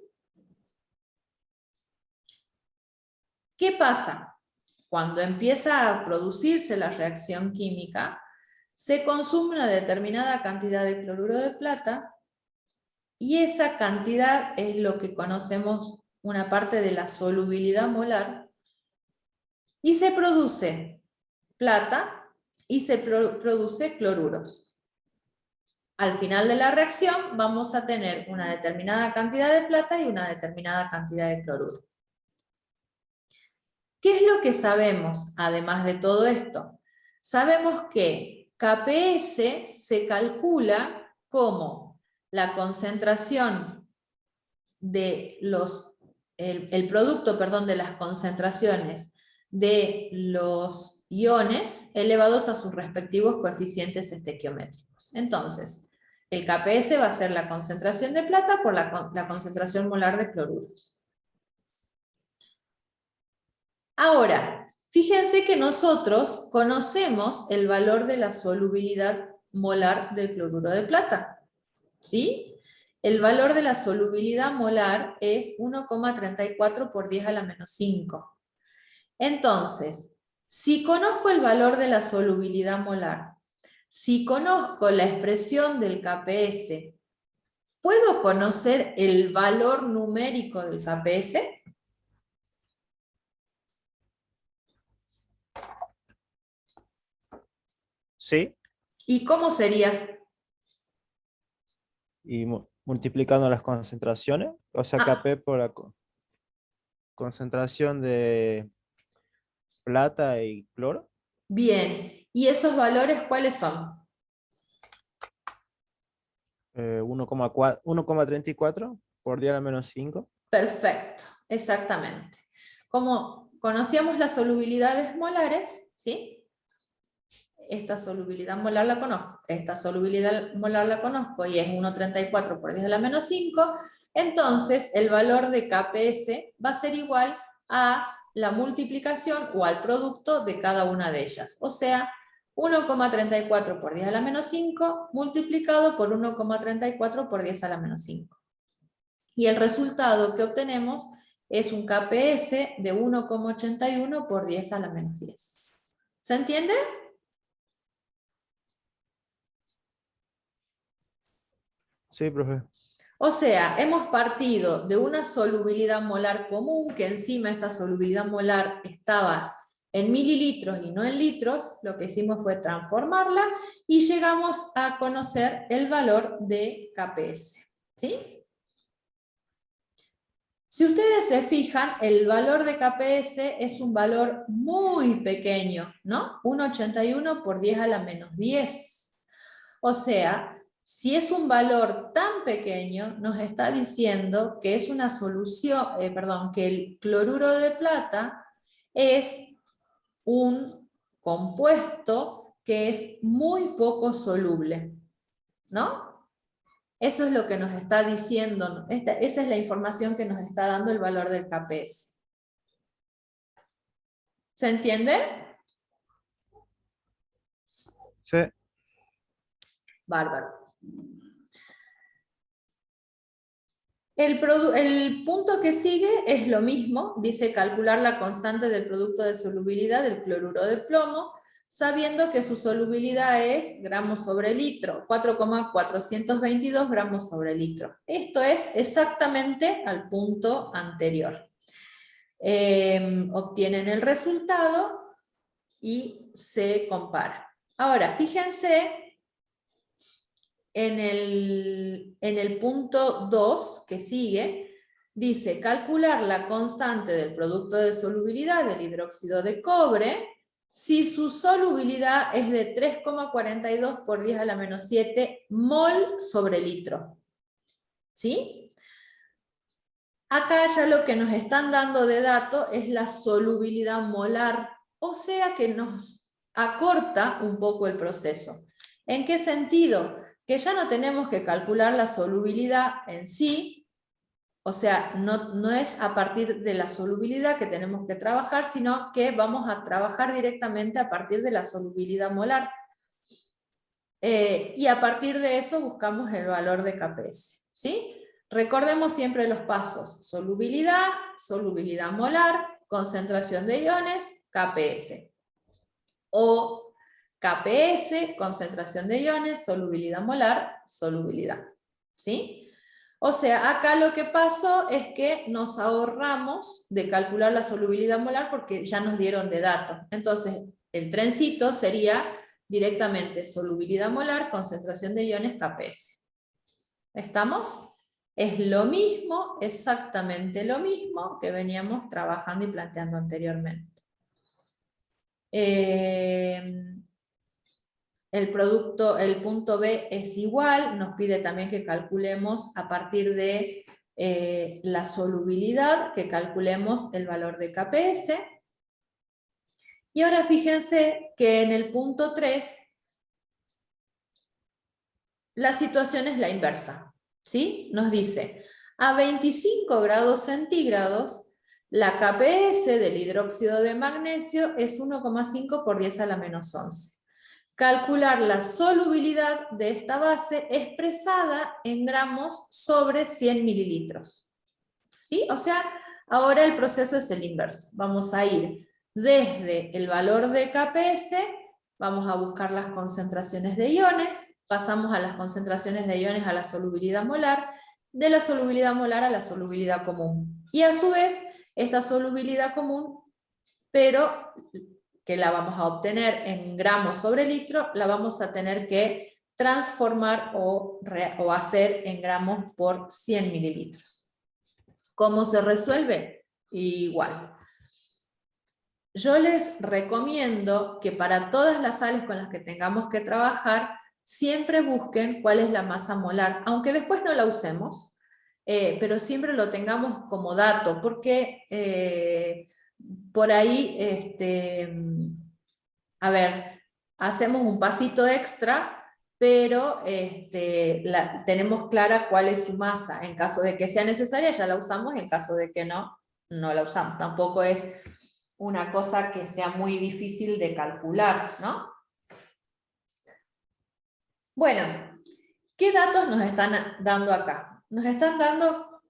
¿Qué pasa? Cuando empieza a producirse la reacción química, se consume una determinada cantidad de cloruro de plata y esa cantidad es lo que conocemos una parte de la solubilidad molar y se produce plata y se produce cloruros. Al final de la reacción vamos a tener una determinada cantidad de plata y una determinada cantidad de cloruro. ¿Qué es lo que sabemos además de todo esto? Sabemos que KPS se calcula como la concentración de el producto, perdón, de las concentraciones de los iones elevados a sus respectivos coeficientes estequiométricos. Entonces, el KPS va a ser la concentración de plata por la concentración molar de cloruros. Ahora, fíjense que nosotros conocemos el valor de la solubilidad molar del cloruro de plata. ¿Sí? El valor de la solubilidad molar es 1,34 por 10 a la menos 5. Entonces, si conozco el valor de la solubilidad molar, si conozco la expresión del KPS, ¿puedo conocer el valor numérico del KPS? Sí, ¿Y cómo sería? y multiplicando las concentraciones, o sea, Kp por la concentración de plata y cloro. Bien, ¿y esos valores cuáles son? 1,34 por 10 a la menos 5. Perfecto, exactamente. Como conocíamos las solubilidades molares, ¿sí? Esta solubilidad molar la conozco, esta solubilidad molar la conozco y es 1,34 por 10 a la menos 5, entonces el valor de KPS va a ser igual a la multiplicación o al producto de cada una de ellas. O sea, 1,34 por 10 a la menos 5 multiplicado por 1,34 por 10 a la menos 5. Y el resultado que obtenemos es un KPS de 1,81 por 10 a la menos 10. ¿Se entiende? Sí, profe. O sea, hemos partido de una solubilidad molar común, que encima esta solubilidad molar estaba en mililitros y no en litros. Lo que hicimos fue transformarla y llegamos a conocer el valor de KPS. ¿Sí? Si ustedes se fijan, el valor de KPS es un valor muy pequeño, ¿no? 1,81 por 10 a la menos 10. O sea, si es un valor tan pequeño, nos está diciendo que es una solución, que el cloruro de plata es un compuesto que es muy poco soluble, ¿no? Eso es lo que nos está diciendo, esa es la información que nos está dando el valor del KPS. ¿Se entiende? Sí. Bárbaro. El punto que sigue es lo mismo, dice calcular la constante del producto de solubilidad del cloruro de plomo, sabiendo que su solubilidad es gramos sobre litro, 4,422 gramos sobre litro. Esto es exactamente al punto anterior. Obtienen el resultado y se compara. Ahora, fíjense en el punto 2 que sigue, dice calcular la constante del producto de solubilidad del hidróxido de cobre si su solubilidad es de 3,42 por 10 a la menos 7 mol sobre litro. ¿Sí? Acá ya lo que nos están dando de dato es la solubilidad molar, o sea que nos acorta un poco el proceso. ¿En qué sentido? Que ya no tenemos que calcular la solubilidad en sí, o sea, no es a partir de la solubilidad que tenemos que trabajar, sino que vamos a trabajar directamente a partir de la solubilidad molar. Y a partir de eso buscamos el valor de KPS. ¿Sí? Recordemos siempre los pasos: solubilidad, solubilidad molar, concentración de iones, KPS. O KPS, concentración de iones, solubilidad molar, solubilidad. ¿Sí? O sea, acá lo que pasó es que nos ahorramos de calcular la solubilidad molar porque ya nos dieron de datos. Entonces, el trencito sería directamente solubilidad molar, concentración de iones, KPS. ¿Estamos? Es lo mismo, exactamente lo mismo que veníamos trabajando y planteando anteriormente. El punto B es igual, nos pide también que calculemos a partir de la solubilidad, que calculemos el valor de KPS. Y ahora fíjense que en el punto 3 la situación es la inversa, ¿sí? Nos dice, a 25 grados centígrados, la KPS del hidróxido de magnesio es 1,5 por 10 a la menos 11. Calcular la solubilidad de esta base expresada en gramos sobre 100 mililitros. ¿Sí? O sea, ahora el proceso es el inverso. Vamos a ir desde el valor de KPS, vamos a buscar las concentraciones de iones, pasamos a las concentraciones de iones a la solubilidad molar, de la solubilidad molar a la solubilidad común. Y a su vez, esta solubilidad común, pero que la vamos a obtener en gramos sobre litro, la vamos a tener que transformar o hacer en gramos por 100 mililitros. ¿Cómo se resuelve? Igual. Yo les recomiendo que para todas las sales con las que tengamos que trabajar, siempre busquen cuál es la masa molar, aunque después no la usemos, pero siempre lo tengamos como dato, porque por ahí, a ver, hacemos un pasito extra, pero tenemos clara cuál es su masa. En caso de que sea necesaria, ya la usamos, en caso de que no, no la usamos. Tampoco es una cosa que sea muy difícil de calcular, ¿no? Bueno, ¿qué datos nos están dando acá? Nos están dando,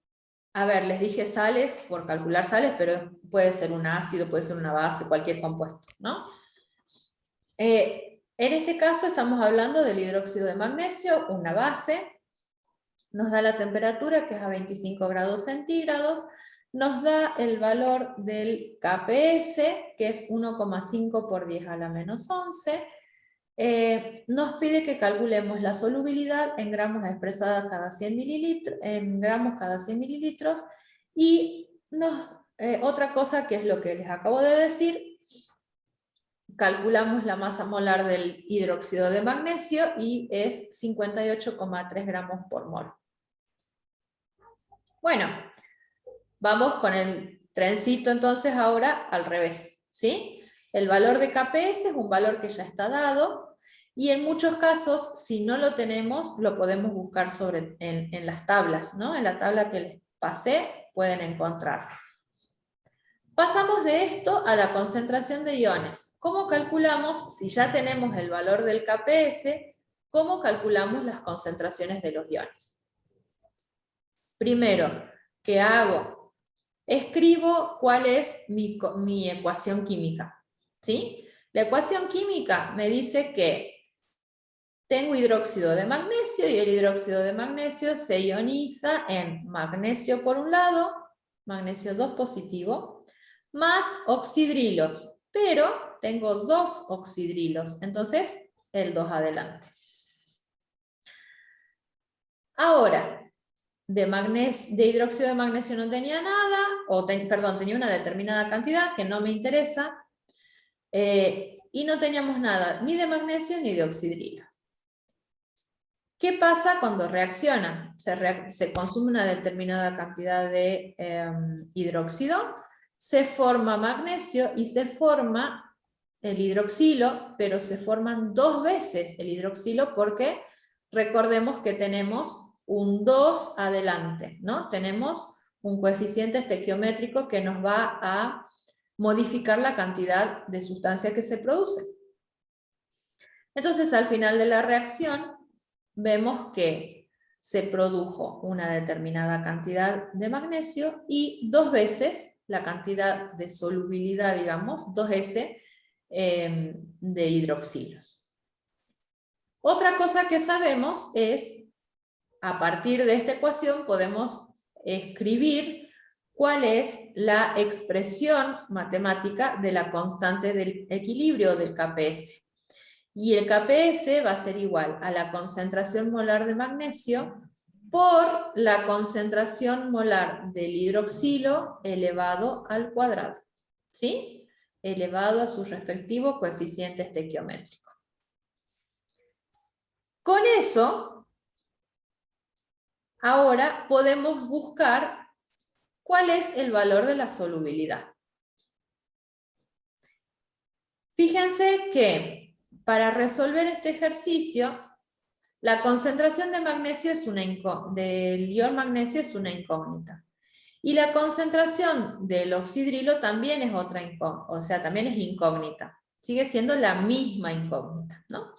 a ver, les dije sales, por calcular sales, pero puede ser un ácido, puede ser una base, cualquier compuesto, ¿no? En este caso estamos hablando del hidróxido de magnesio, una base, nos da la temperatura que es a 25 grados centígrados, nos da el valor del KPS, que es 1,5 por 10 a la menos 11, nos pide que calculemos la solubilidad en gramos expresada cada 100 mililitros, en gramos cada 100 mililitros, y otra cosa que es lo que les acabo de decir, calculamos la masa molar del hidróxido de magnesio y es 58,3 gramos por mol. Bueno, vamos con el trencito entonces ahora al revés, ¿sí? El valor de KPS es un valor que ya está dado y en muchos casos, si no lo tenemos, lo podemos buscar en las tablas, ¿no? En la tabla que les pasé pueden encontrar. Pasamos de esto a la concentración de iones. ¿Cómo calculamos, si ya tenemos el valor del KPS, cómo calculamos las concentraciones de los iones? Primero, ¿qué hago? Escribo cuál es mi ecuación química, ¿sí? La ecuación química me dice que tengo hidróxido de magnesio y el hidróxido de magnesio se ioniza en magnesio por un lado, magnesio 2 positivo, más oxidrilos, pero tengo 2 oxidrilos, entonces el 2 adelante. Ahora, de hidróxido de magnesio no tenía nada, perdón, tenía una determinada cantidad que no me interesa, y no teníamos nada ni de magnesio ni de oxidrilo. ¿Qué pasa cuando reaccionan? Se consume una determinada cantidad de hidróxido, se forma magnesio y se forma el hidroxilo, pero se forman 2 veces el hidroxilo porque recordemos que tenemos un 2 adelante, ¿no? Tenemos un coeficiente estequiométrico que nos va a modificar la cantidad de sustancia que se produce. Entonces, al final de la reacción, vemos que se produjo una determinada cantidad de magnesio y 2 veces la cantidad de solubilidad, digamos, 2S de hidroxilos. Otra cosa que sabemos es, a partir de esta ecuación podemos escribir cuál es la expresión matemática de la constante del equilibrio del KPS. Y el KPS va a ser igual a la concentración molar de magnesio por la concentración molar del hidroxilo elevado al cuadrado, ¿sí? Elevado a su respectivo coeficiente estequiométrico. Con eso, ahora podemos buscar cuál es el valor de la solubilidad. Fíjense que para resolver este ejercicio, la concentración de magnesio del ion magnesio es una incógnita. Y la concentración del oxidrilo también es otra incógnita, o sea, también es incógnita. Sigue siendo la misma incógnita, ¿no?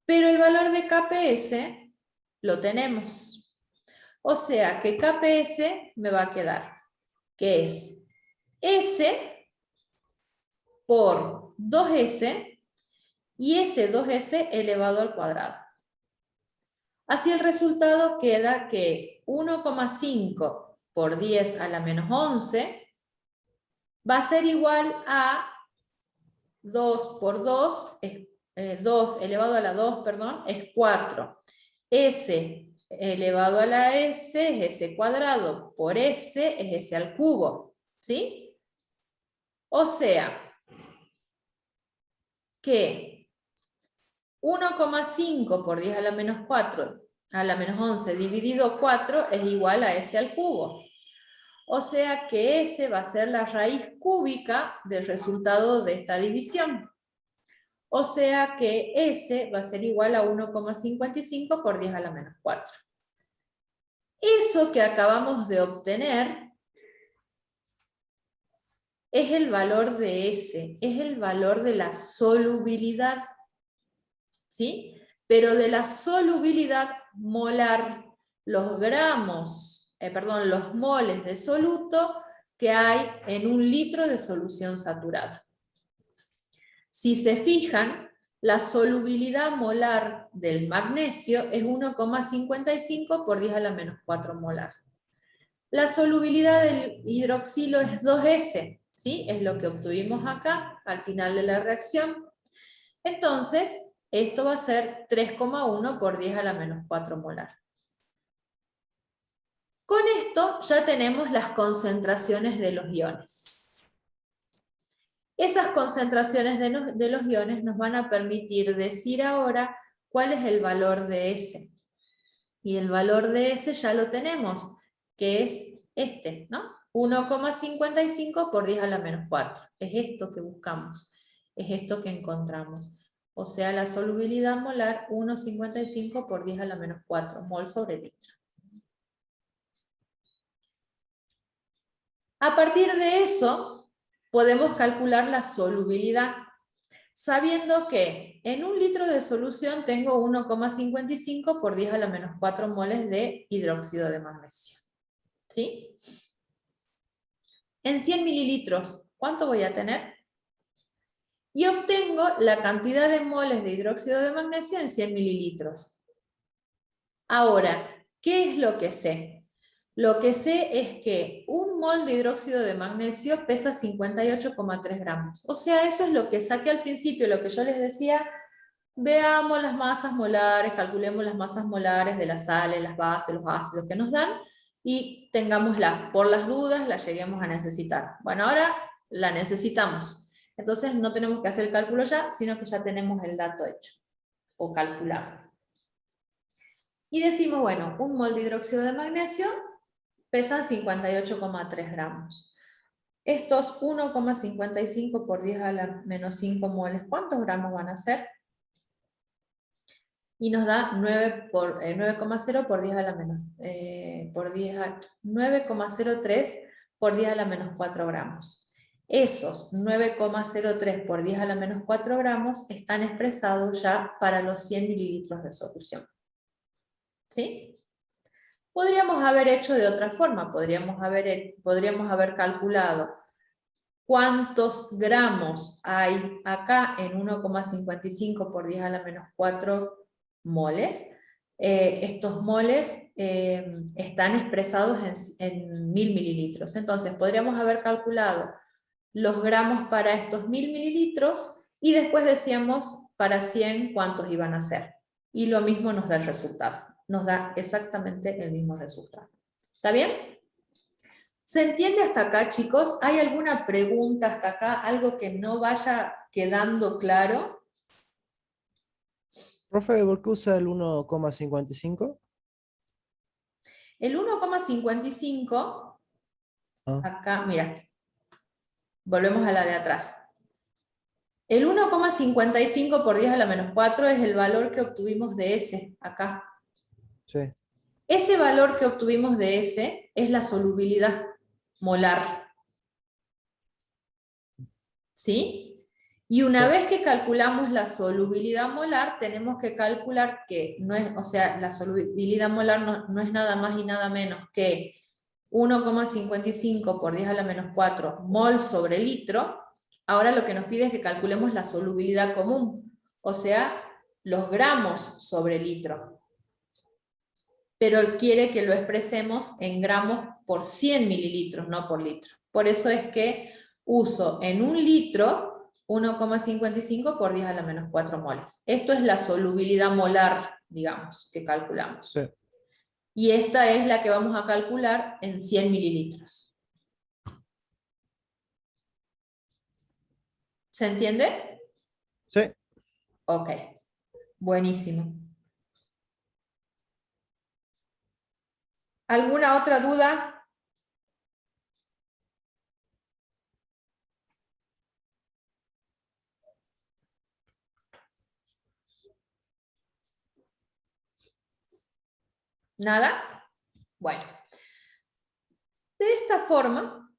Pero el valor de KPS lo tenemos. O sea que KPS me va a quedar, que es S por 2S, y ese 2S elevado al cuadrado. Así el resultado queda que es 1,5 por 10 a la menos 11, va a ser igual a 2 por 2, 2 elevado a la 2, perdón, es 4. S elevado a la S es S cuadrado, por S es S al cubo, ¿sí? O sea, que 1,5 por 10 a la menos 4 a la menos 11 dividido 4 es igual a S al cubo. O sea que S va a ser la raíz cúbica del resultado de esta división. O sea que S va a ser igual a 1,55 por 10 a la menos 4. Eso que acabamos de obtener es el valor de S, es el valor de la solubilidad, ¿sí? Pero de la solubilidad molar, los moles de soluto que hay en 1 litro de solución saturada. Si se fijan, la solubilidad molar del magnesio es 1,55 por 10 a la menos 4 molar. La solubilidad del hidroxilo es 2S, ¿sí? Es lo que obtuvimos acá al final de la reacción. Entonces, esto va a ser 3,1 por 10 a la menos 4 molar. Con esto ya tenemos las concentraciones de los iones. Esas concentraciones de los iones nos van a permitir decir ahora cuál es el valor de S. Y el valor de S ya lo tenemos, que es este, ¿no? 1,55 por 10 a la menos 4. Es esto que buscamos, es esto que encontramos. O sea, la solubilidad molar 1,55 por 10 a la menos 4, mol sobre litro. A partir de eso, podemos calcular la solubilidad, sabiendo que en 1 litro de solución tengo 1,55 por 10 a la menos 4 moles de hidróxido de magnesio. ¿Sí? En 100 mililitros, ¿cuánto voy a tener? Y obtengo la cantidad de moles de hidróxido de magnesio en 100 mililitros. Ahora, ¿qué es lo que sé? Lo que sé es que 1 mol de hidróxido de magnesio pesa 58,3 gramos. O sea, eso es lo que saqué al principio, lo que yo les decía, veamos las masas molares, calculemos las masas molares de las sales, las bases, los ácidos que nos dan, y tengámosla, por las dudas la lleguemos a necesitar. Bueno, ahora la necesitamos. Entonces no tenemos que hacer el cálculo ya, sino que ya tenemos el dato hecho, o calculado. Y decimos, bueno, un mol de hidróxido de magnesio pesan 58,3 gramos. Estos 1,55 por 10 a la menos 5 moles, ¿cuántos gramos van a ser? Y nos da 9,0 por 10 a la menos, 9,03 por 10 a la menos 4 gramos. Esos 9,03 por 10 a la menos 4 gramos están expresados ya para los 100 mililitros de solución. ¿Sí? Podríamos haber hecho de otra forma, podríamos haber calculado cuántos gramos hay acá en 1,55 por 10 a la menos 4 moles. Estos moles están expresados en 1000 mililitros. Entonces podríamos haber calculado los gramos para estos 1000 mililitros y después decíamos para 100 cuántos iban a ser. Y lo mismo nos da el resultado. Nos da exactamente el mismo resultado. ¿Está bien? ¿Se entiende hasta acá, chicos? ¿Hay alguna pregunta hasta acá? ¿Algo que no vaya quedando claro? Profe, ¿por qué usa el 1,55? El 1,55, Ah, acá, mira, volvemos a la de atrás. El 1,55 por 10 a la menos 4 es el valor que obtuvimos de S, acá. sí. Ese valor que obtuvimos de S es la solubilidad molar. ¿Sí? Y una Sí. vez que calculamos la solubilidad molar, tenemos que calcular que no es, o sea, la solubilidad molar no es nada más y nada menos que 1,55 por 10 a la menos 4 mol sobre litro. Ahora lo que nos pide es que calculemos la solubilidad común, o sea, los gramos sobre litro. Pero quiere que lo expresemos en gramos por 100 mililitros, no por litro. Por eso es que uso en un litro 1,55 por 10 a la menos 4 moles. Esto es la solubilidad molar, digamos, que calculamos. Sí. Y esta es la que vamos a calcular en 100 mililitros. ¿Se entiende? Sí. Ok, buenísimo. ¿Alguna otra duda? ¿Nada? Bueno. De esta forma,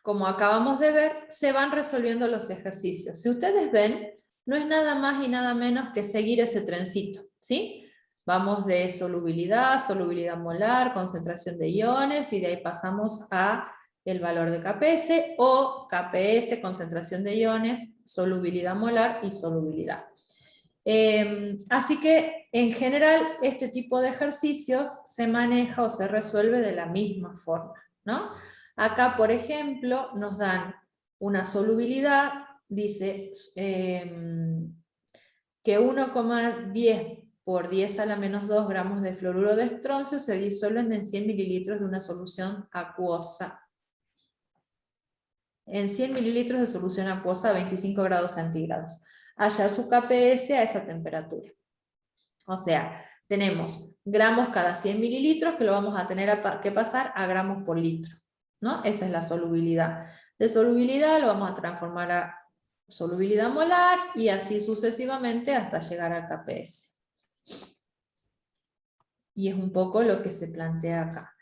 como acabamos de ver, se van resolviendo los ejercicios. Si ustedes ven, no es nada más y nada menos que seguir ese trencito, ¿sí? Vamos de solubilidad, solubilidad molar, concentración de iones, y de ahí pasamos a el valor de KPS, o KPS, concentración de iones, solubilidad molar y solubilidad. Así que, en general, este tipo de ejercicios se maneja o se resuelve de la misma forma, ¿no? Acá, por ejemplo, nos dan una solubilidad, dice que 1,10 por 10 a la menos 2 gramos de fluoruro de estroncio se disuelven en 100 mililitros de una solución acuosa. En 100 mililitros de solución acuosa a 25 grados centígrados. Hallar su KPS a esa temperatura. O sea, tenemos gramos cada 100 mililitros que lo vamos a tener que pasar a gramos por litro, ¿no? Esa es la solubilidad. De solubilidad lo vamos a transformar a solubilidad molar y así sucesivamente hasta llegar al KPS. Y es un poco lo que se plantea acá.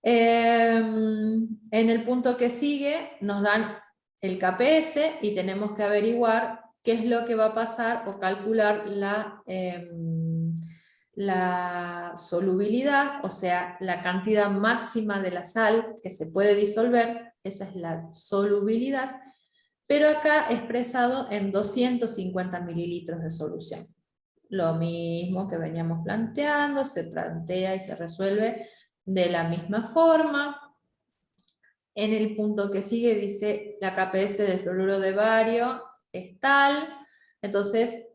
En el punto que sigue nos dan el KPS y tenemos que averiguar qué es lo que va a pasar o calcular la solubilidad, o sea, la cantidad máxima de la sal que se puede disolver, esa es la solubilidad, pero acá expresado en 250 mililitros de solución. Lo mismo que veníamos planteando, se plantea y se resuelve de la misma forma. En el punto que sigue dice la KPS de fluoruro de bario es tal, entonces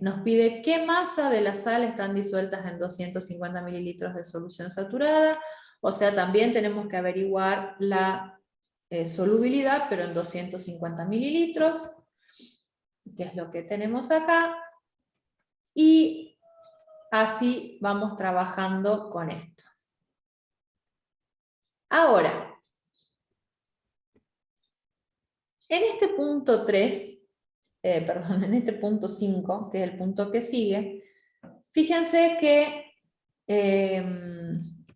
nos pide qué masa de la sal están disueltas en 250 mililitros de solución saturada, o sea, también tenemos que averiguar la solubilidad, pero en 250 mililitros, que es lo que tenemos acá, y así vamos trabajando con esto. Ahora, en este punto 3, en este punto 5, que es el punto que sigue, fíjense que,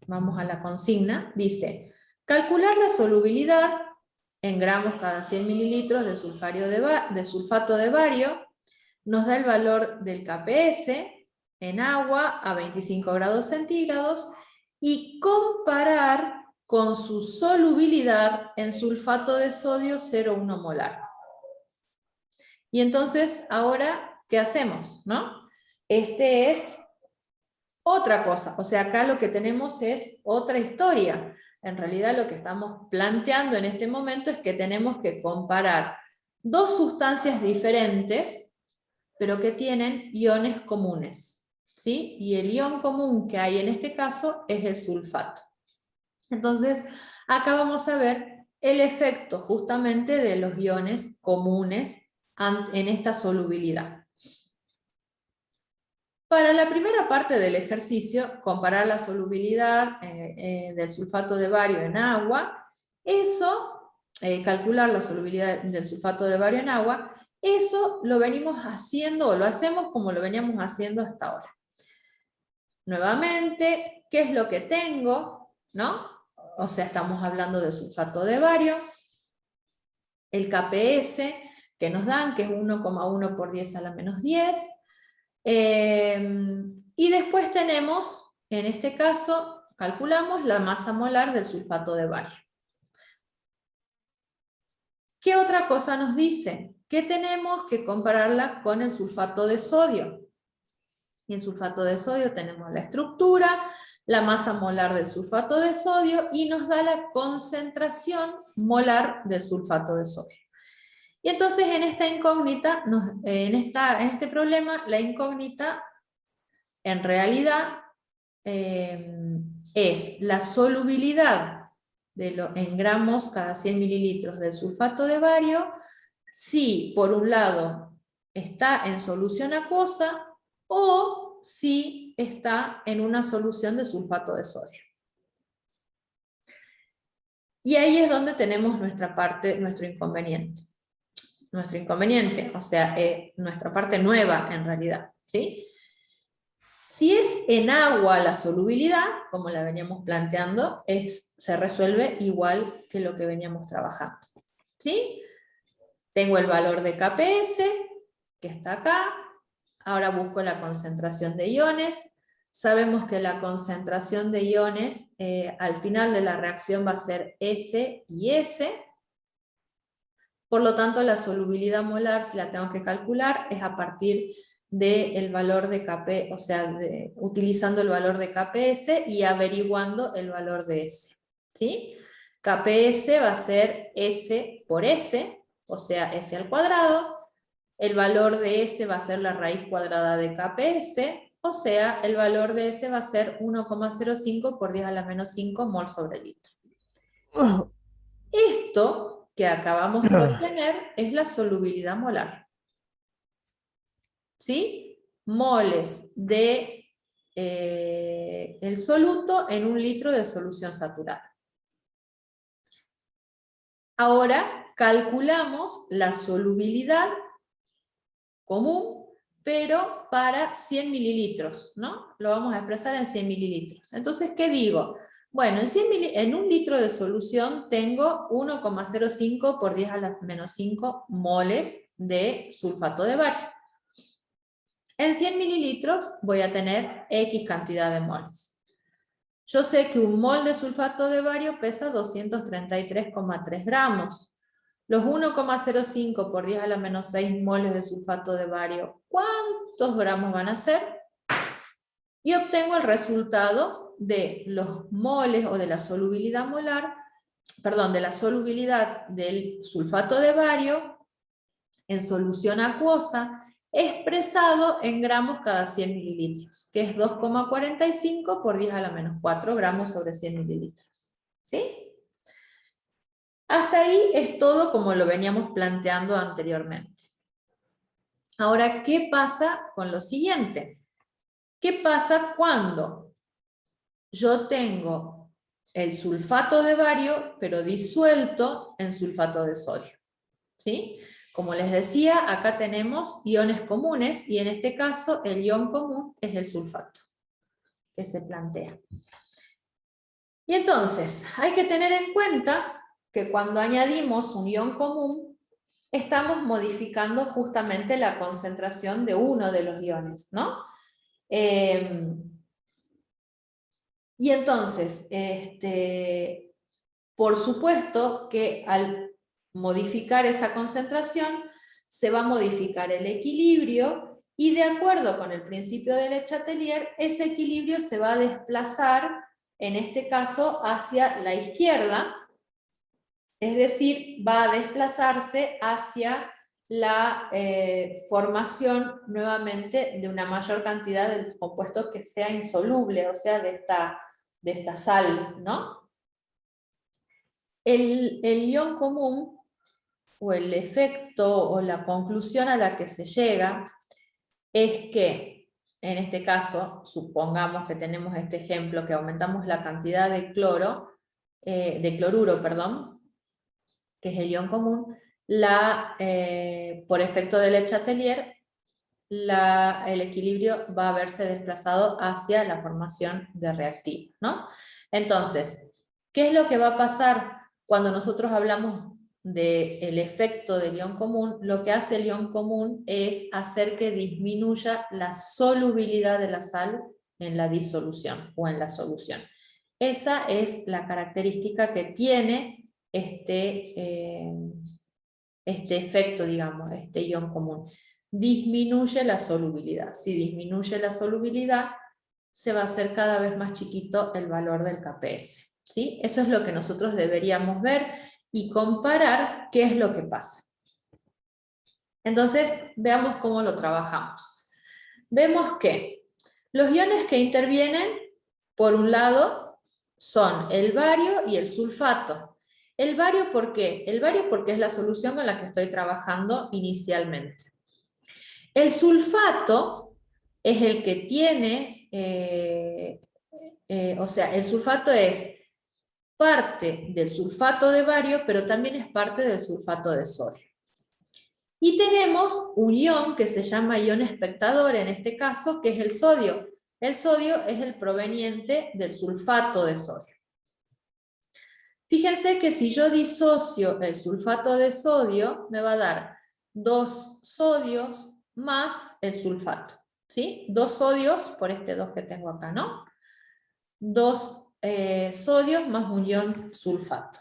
vamos a la consigna, dice, calcular la solubilidad en gramos cada 100 mililitros de sulfato de bario, nos da el valor del KPS en agua a 25 grados centígrados y comparar con su solubilidad en sulfato de sodio 0,1 molar. Y entonces, ahora, ¿qué hacemos? ¿No? Este es otra cosa, o sea, acá lo que tenemos es otra historia. En realidad lo que estamos planteando en este momento es que tenemos que comparar dos sustancias diferentes, pero que tienen iones comunes, ¿sí? Y el ion común que hay en este caso es el sulfato. Entonces, acá vamos a ver el efecto justamente de los iones comunes en esta solubilidad. Para la primera parte del ejercicio, comparar la solubilidad del sulfato de bario en agua, calcular la solubilidad del sulfato de bario en agua, eso lo venimos haciendo, o lo hacemos como lo veníamos haciendo hasta ahora. Nuevamente, ¿qué es lo que tengo? ¿No? O sea, estamos hablando de sulfato de bario, el KPS que nos dan, que es 1,1 por 10 a la menos 10, y después tenemos, en este caso, calculamos la masa molar del sulfato de bario. ¿Qué otra cosa nos dice? Que tenemos que compararla con el sulfato de sodio. Y en sulfato de sodio tenemos la estructura, la masa molar del sulfato de sodio y nos da la concentración molar del sulfato de sodio. Y entonces en esta incógnita, en este problema, la incógnita en realidad es la solubilidad en gramos cada 100 mililitros del sulfato de bario, si por un lado está en solución acuosa o si está en una solución de sulfato de sodio. Y ahí es donde tenemos nuestro inconveniente. Nuestro inconveniente, o sea, nuestra parte nueva en realidad, ¿sí? Si es en agua la solubilidad, como la veníamos planteando, se resuelve igual que lo que veníamos trabajando, ¿sí? Tengo el valor de KPS, que está acá, ahora busco la concentración de iones, sabemos que la concentración de iones al final de la reacción va a ser S y S, por lo tanto la solubilidad molar, si la tengo que calcular, es a partir del valor de KP, o sea, utilizando el valor de KPS y averiguando el valor de S, ¿sí? KPS va a ser S por S, o sea, S al cuadrado, el valor de S va a ser la raíz cuadrada de KPS, o sea, el valor de S va a ser 1,05 por 10 a la menos 5 mol sobre litro. Esto que acabamos de obtener es la solubilidad molar. ¿Sí? Moles de el soluto en 1 litro de solución saturada. Ahora calculamos la solubilidad común, pero para 100 mililitros, ¿no? Lo vamos a expresar en 100 mililitros. Entonces, ¿qué digo? Bueno, en 1 litro de solución tengo 1,05 por 10 a la menos 5 moles de sulfato de bario. En 100 mililitros voy a tener X cantidad de moles. Yo sé que un mol de sulfato de bario pesa 233,3 gramos. Los 1,05 por 10 a la menos 6 moles de sulfato de bario, ¿cuántos gramos van a ser? Y obtengo el resultado de los moles o de la solubilidad molar, perdón, de la solubilidad del sulfato de bario en solución acuosa expresado en gramos cada 100 mililitros, que es 2,45 por 10 a la menos 4 gramos sobre 100 mililitros. ¿Sí? Hasta ahí es todo como lo veníamos planteando anteriormente. Ahora, ¿qué pasa con lo siguiente? ¿Qué pasa cuando yo tengo el sulfato de bario, pero disuelto en sulfato de sodio? ¿Sí? Como les decía, acá tenemos iones comunes, y en este caso el ion común es el sulfato, que se plantea. Y entonces, hay que tener en cuenta que cuando añadimos un ion común, estamos modificando justamente la concentración de uno de los iones, ¿no? Y entonces, por supuesto que al modificar esa concentración, se va a modificar el equilibrio, y de acuerdo con el principio de Le Chatelier, ese equilibrio se va a desplazar, en este caso, hacia la izquierda, es decir, va a desplazarse hacia la formación nuevamente de una mayor cantidad de compuestos que sea insoluble, o sea, de esta sal, ¿no? El ion común, o el efecto o la conclusión a la que se llega, es que, en este caso, supongamos que tenemos este ejemplo, que aumentamos la cantidad de cloruro, que es el ion común, por efecto de Le Chatelier, el equilibrio va a verse desplazado hacia la formación de reactivos, ¿no? Entonces, ¿qué es lo que va a pasar cuando nosotros hablamos del efecto del ion común? Lo que hace el ion común es hacer que disminuya la solubilidad de la sal en la disolución o en la solución. Esa es la característica que tiene este efecto, digamos, este ion común. Disminuye la solubilidad. Si disminuye la solubilidad, se va a hacer cada vez más chiquito el valor del KPS. ¿Sí? Eso es lo que nosotros deberíamos ver y comparar qué es lo que pasa. Entonces, veamos cómo lo trabajamos. Vemos que los iones que intervienen, por un lado, son el bario y el sulfato. ¿El bario por qué? El bario porque es la solución con la que estoy trabajando inicialmente. El sulfato es el que tiene, o sea, el sulfato es parte del sulfato de bario, pero también es parte del sulfato de sodio. Y tenemos un ion que se llama ion espectador, en este caso, que es el sodio. El sodio es el proveniente del sulfato de sodio. Fíjense que si yo disocio el sulfato de sodio, me va a dar 2 sodios más el sulfato. ¿Sí? 2 sodios por este 2 que tengo acá, ¿no? 2 sodios más un ion sulfato.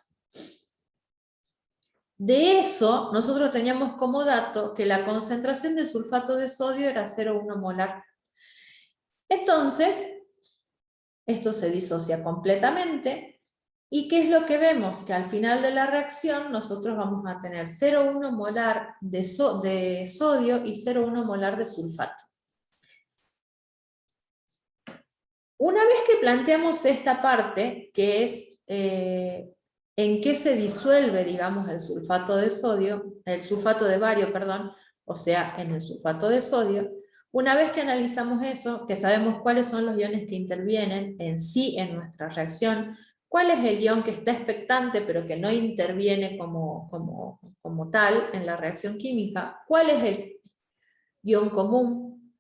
De eso, nosotros teníamos como dato que la concentración de sulfato de sodio era 0,1 molar. Entonces, esto se disocia completamente. ¿Y qué es lo que vemos? Que al final de la reacción nosotros vamos a tener 0,1 molar de sodio y 0,1 molar de sulfato. Una vez que planteamos esta parte, que es en qué se disuelve, digamos, el sulfato de bario, perdón, o sea, en el sulfato de sodio, una vez que analizamos eso, que sabemos cuáles son los iones que intervienen en sí en nuestra reacción, cuál es el ion que está expectante pero que no interviene como tal en la reacción química, cuál es el ion común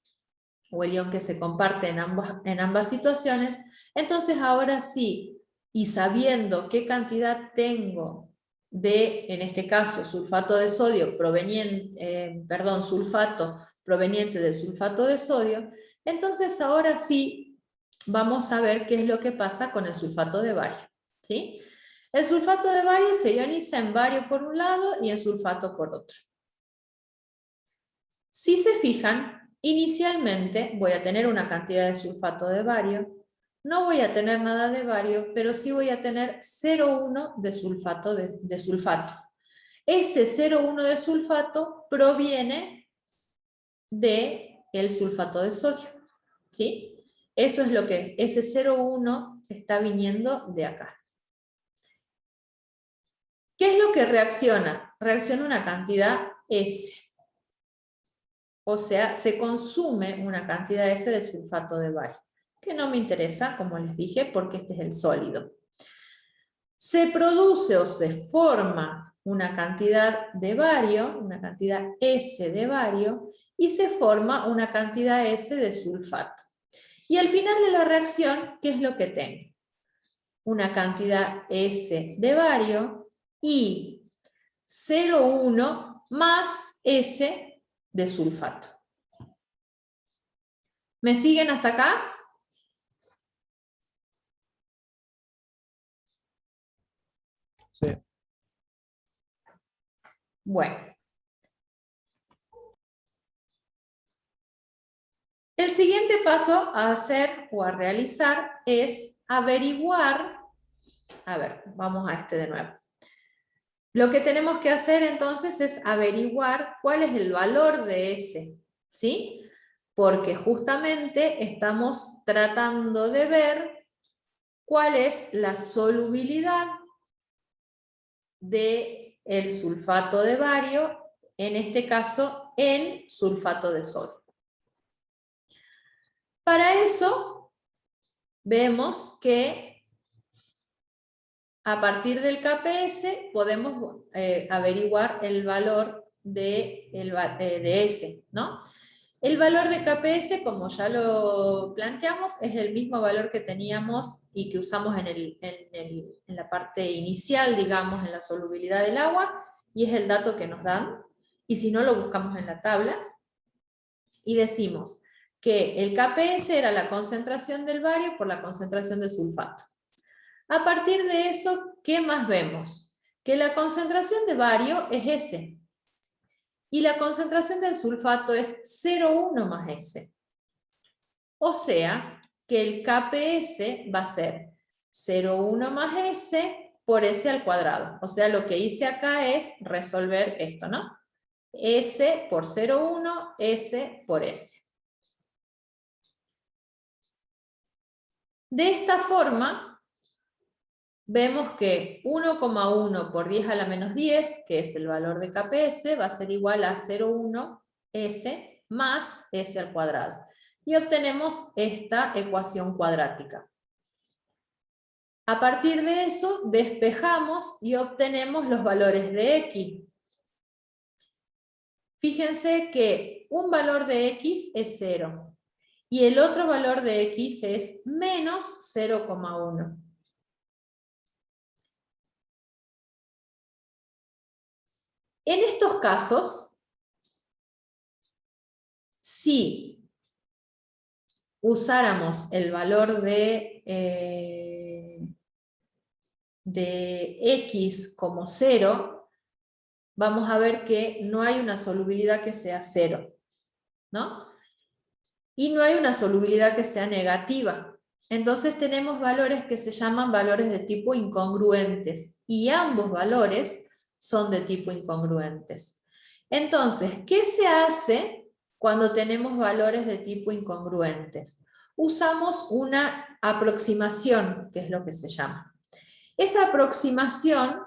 o el ion que se comparte en ambas situaciones, entonces ahora sí, y sabiendo qué cantidad tengo de, en este caso, sulfato de sodio sulfato proveniente del sulfato de sodio, entonces ahora sí vamos a ver qué es lo que pasa con el sulfato de bario. ¿Sí? El sulfato de bario se ioniza en bario por un lado y en sulfato por otro. Si se fijan, inicialmente voy a tener una cantidad de sulfato de bario, no voy a tener nada de bario, pero sí voy a tener 0,1 de sulfato. Ese 0,1 de sulfato proviene del sulfato de sodio. ¿Sí? Eso es lo que ese 0,1 está viniendo de acá. ¿Qué es lo que reacciona? Reacciona una cantidad S. O sea, se consume una cantidad S de sulfato de bario, que no me interesa, como les dije, porque este es el sólido. Se produce o se forma una cantidad de bario, una cantidad S de bario, y se forma una cantidad S de sulfato. Y al final de la reacción, ¿qué es lo que tengo? Una cantidad S de bario y 0,1 más S de sulfato. ¿Me siguen hasta acá? Sí. Bueno. El siguiente paso a hacer o a realizar es averiguar, a ver, vamos a este de nuevo. Lo que tenemos que hacer entonces es averiguar cuál es el valor de S, ¿sí? Porque justamente estamos tratando de ver cuál es la solubilidad del sulfato de bario, en este caso en sulfato de sodio. Para eso vemos que a partir del KPS podemos averiguar el valor de S, ¿no? El valor de KPS, como ya lo planteamos, es el mismo valor que teníamos y que usamos en la parte inicial, digamos, en la solubilidad del agua, y es el dato que nos dan, y si no lo buscamos en la tabla, y decimos que el KPS era la concentración del bario por la concentración de sulfato. A partir de eso, ¿qué más vemos? Que la concentración de bario es S. Y la concentración del sulfato es 0,1 más S. O sea, que el KPS va a ser 0,1 más S por S al cuadrado. O sea, lo que hice acá es resolver esto, ¿no? S por 0,1, S por S. De esta forma, vemos que 1,1 por 10 a la menos 10, que es el valor de KPS, va a ser igual a 0,1 S más S al cuadrado. Y obtenemos esta ecuación cuadrática. A partir de eso, despejamos y obtenemos los valores de X. Fíjense que un valor de X es 0 y el otro valor de X es menos 0,1. En estos casos, si usáramos el valor de X como 0, vamos a ver que no hay una solubilidad que sea 0, ¿no? Y no hay una solubilidad que sea negativa. Entonces tenemos valores que se llaman valores de tipo incongruentes, y ambos valores son de tipo incongruentes. Entonces, ¿qué se hace cuando tenemos valores de tipo incongruentes? Usamos una aproximación, que es lo que se llama. Esa aproximación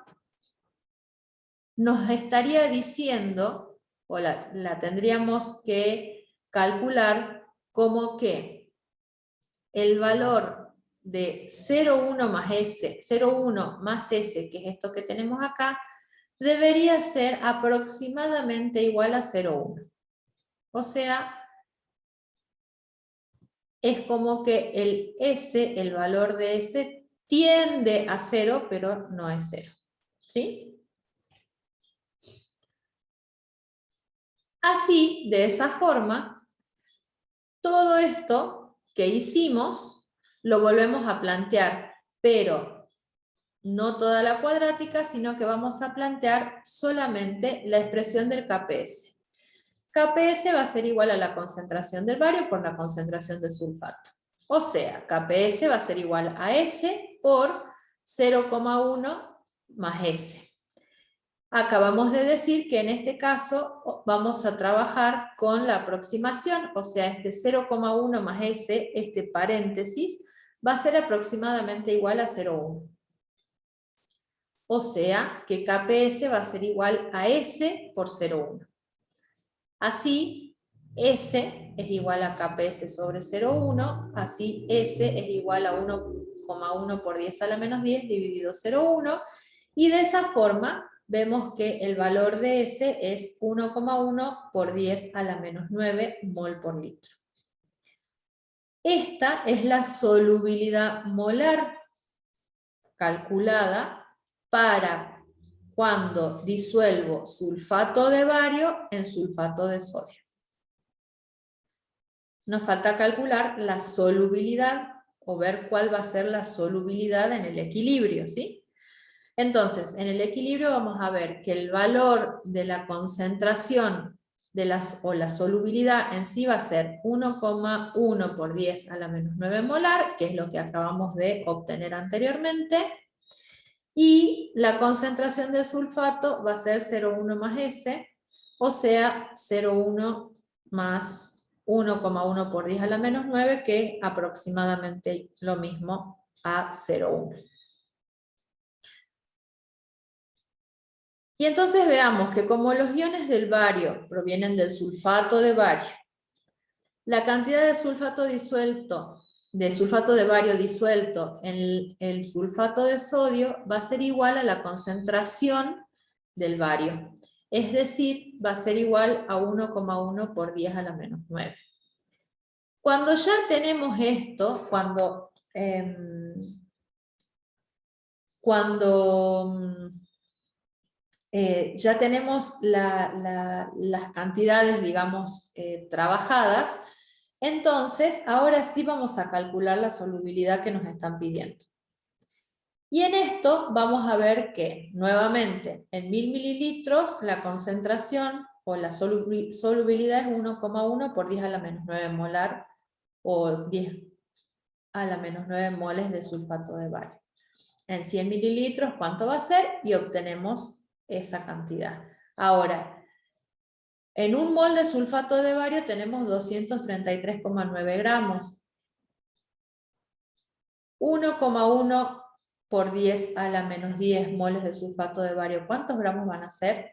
nos estaría diciendo, o la tendríamos que calcular como que el valor de 0,1 más S, 0,1 más S, que es esto que tenemos acá, debería ser aproximadamente igual a 0,1. O sea, es como que el S, el valor de S, tiende a 0, pero no es 0. ¿Sí? Así, de esa forma, todo esto que hicimos lo volvemos a plantear, pero no toda la cuadrática, sino que vamos a plantear solamente la expresión del KPS. KPS va a ser igual a la concentración del bario por la concentración de sulfato. O sea, KPS va a ser igual a S por 0,1 más S. Acabamos de decir que en este caso vamos a trabajar con la aproximación, o sea, este 0,1 más S, este paréntesis, va a ser aproximadamente igual a 0,1. O sea, que KPS va a ser igual a S por 0,1. Así, S es igual a KPS sobre 0,1, así S es igual a 1,1 por 10 a la menos 10 dividido 0,1, y de esa forma vemos que el valor de S es 1,1 por 10 a la menos 9 mol por litro. Esta es la solubilidad molar calculada para cuando disuelvo sulfato de bario en sulfato de sodio. Nos falta calcular la solubilidad o ver cuál va a ser la solubilidad en el equilibrio, ¿sí? Entonces, en el equilibrio vamos a ver que el valor de la concentración o la solubilidad en sí va a ser 1,1 por 10 a la menos 9 molar, que es lo que acabamos de obtener anteriormente, y la concentración de sulfato va a ser 0,1 más S, o sea, 0,1 más 1,1 por 10 a la menos 9, que es aproximadamente lo mismo a 0,1. Y entonces veamos que como los iones del bario provienen del sulfato de bario, la cantidad de sulfato de bario disuelto en el sulfato de sodio va a ser igual a la concentración del bario. Es decir, va a ser igual a 1,1 por 10 a la menos 9. Cuando ya tenemos esto, ya tenemos las cantidades, digamos, trabajadas, entonces ahora sí vamos a calcular la solubilidad que nos están pidiendo. Y en esto vamos a ver que, nuevamente, en 1000 mililitros la concentración o la solubilidad es 1,1 por 10 a la menos 9 molar, o 10 a la menos 9 moles de sulfato de bario. En 100 mililitros, ¿cuánto va a ser? Y obtenemos esa cantidad. Ahora, en un mol de sulfato de bario tenemos 233,9 gramos. 1,1 por 10 a la menos 10 moles de sulfato de bario. ¿Cuántos gramos van a ser?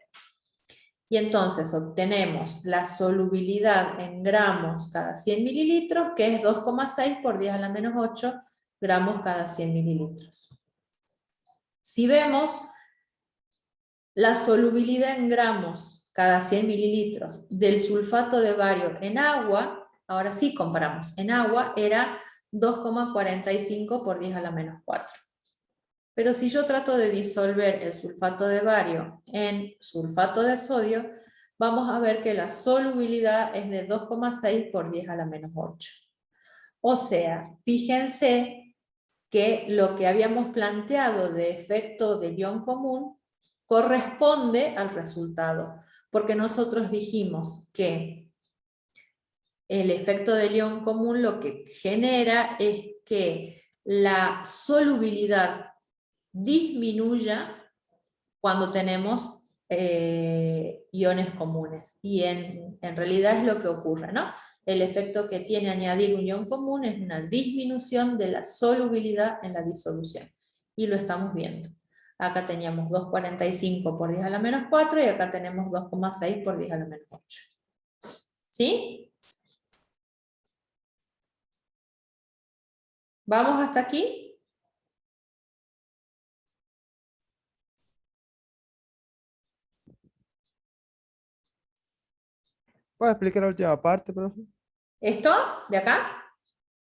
Y entonces obtenemos la solubilidad en gramos cada 100 mililitros, que es 2,6 por 10 a la menos 8 gramos cada 100 mililitros. Si vemos la solubilidad en gramos cada 100 mililitros del sulfato de bario en agua, ahora sí comparamos, en agua era 2,45 por 10 a la menos 4. Pero si yo trato de disolver el sulfato de bario en sulfato de sodio, vamos a ver que la solubilidad es de 2,6 por 10 a la menos 8. O sea, fíjense que lo que habíamos planteado de efecto del ion común corresponde al resultado, porque nosotros dijimos que el efecto del ion común lo que genera es que la solubilidad disminuya cuando tenemos iones comunes. Y en realidad es lo que ocurre, ¿no? El efecto que tiene añadir un ion común es una disminución de la solubilidad en la disolución. Y lo estamos viendo. Acá teníamos 2,45 por 10 a la menos 4 y acá tenemos 2,6 por 10 a la menos 8. ¿Sí? ¿Vamos hasta aquí? ¿Puedes explicar la última parte, profe? ¿Esto? ¿De acá?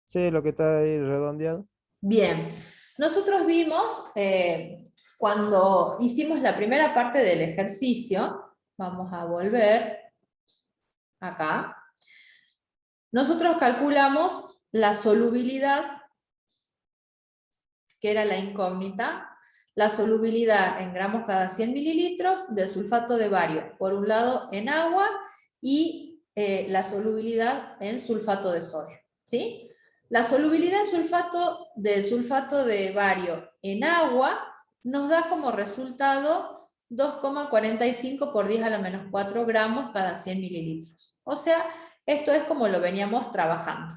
Sí, lo que está ahí redondeado. Bien. Nosotros vimos, cuando hicimos la primera parte del ejercicio, vamos a volver acá, nosotros calculamos la solubilidad, que era la incógnita, la solubilidad en gramos cada 100 mililitros del sulfato de bario, por un lado en agua, y la solubilidad en sulfato de sodio, ¿sí? La solubilidad del sulfato de bario en agua nos da como resultado 2,45 por 10 a la menos 4 gramos cada 100 mililitros. O sea, esto es como lo veníamos trabajando.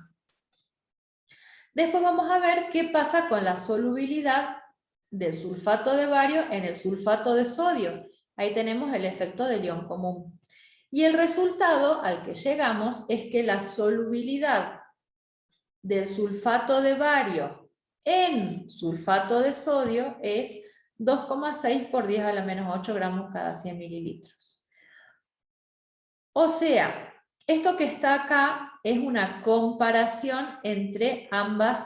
Después vamos a ver qué pasa con la solubilidad del sulfato de bario en el sulfato de sodio. Ahí tenemos el efecto del ion común. Y el resultado al que llegamos es que la solubilidad del sulfato de bario en sulfato de sodio es 2,6 por 10 a la menos 8 gramos cada 100 mililitros. O sea, esto que está acá es una comparación entre ambos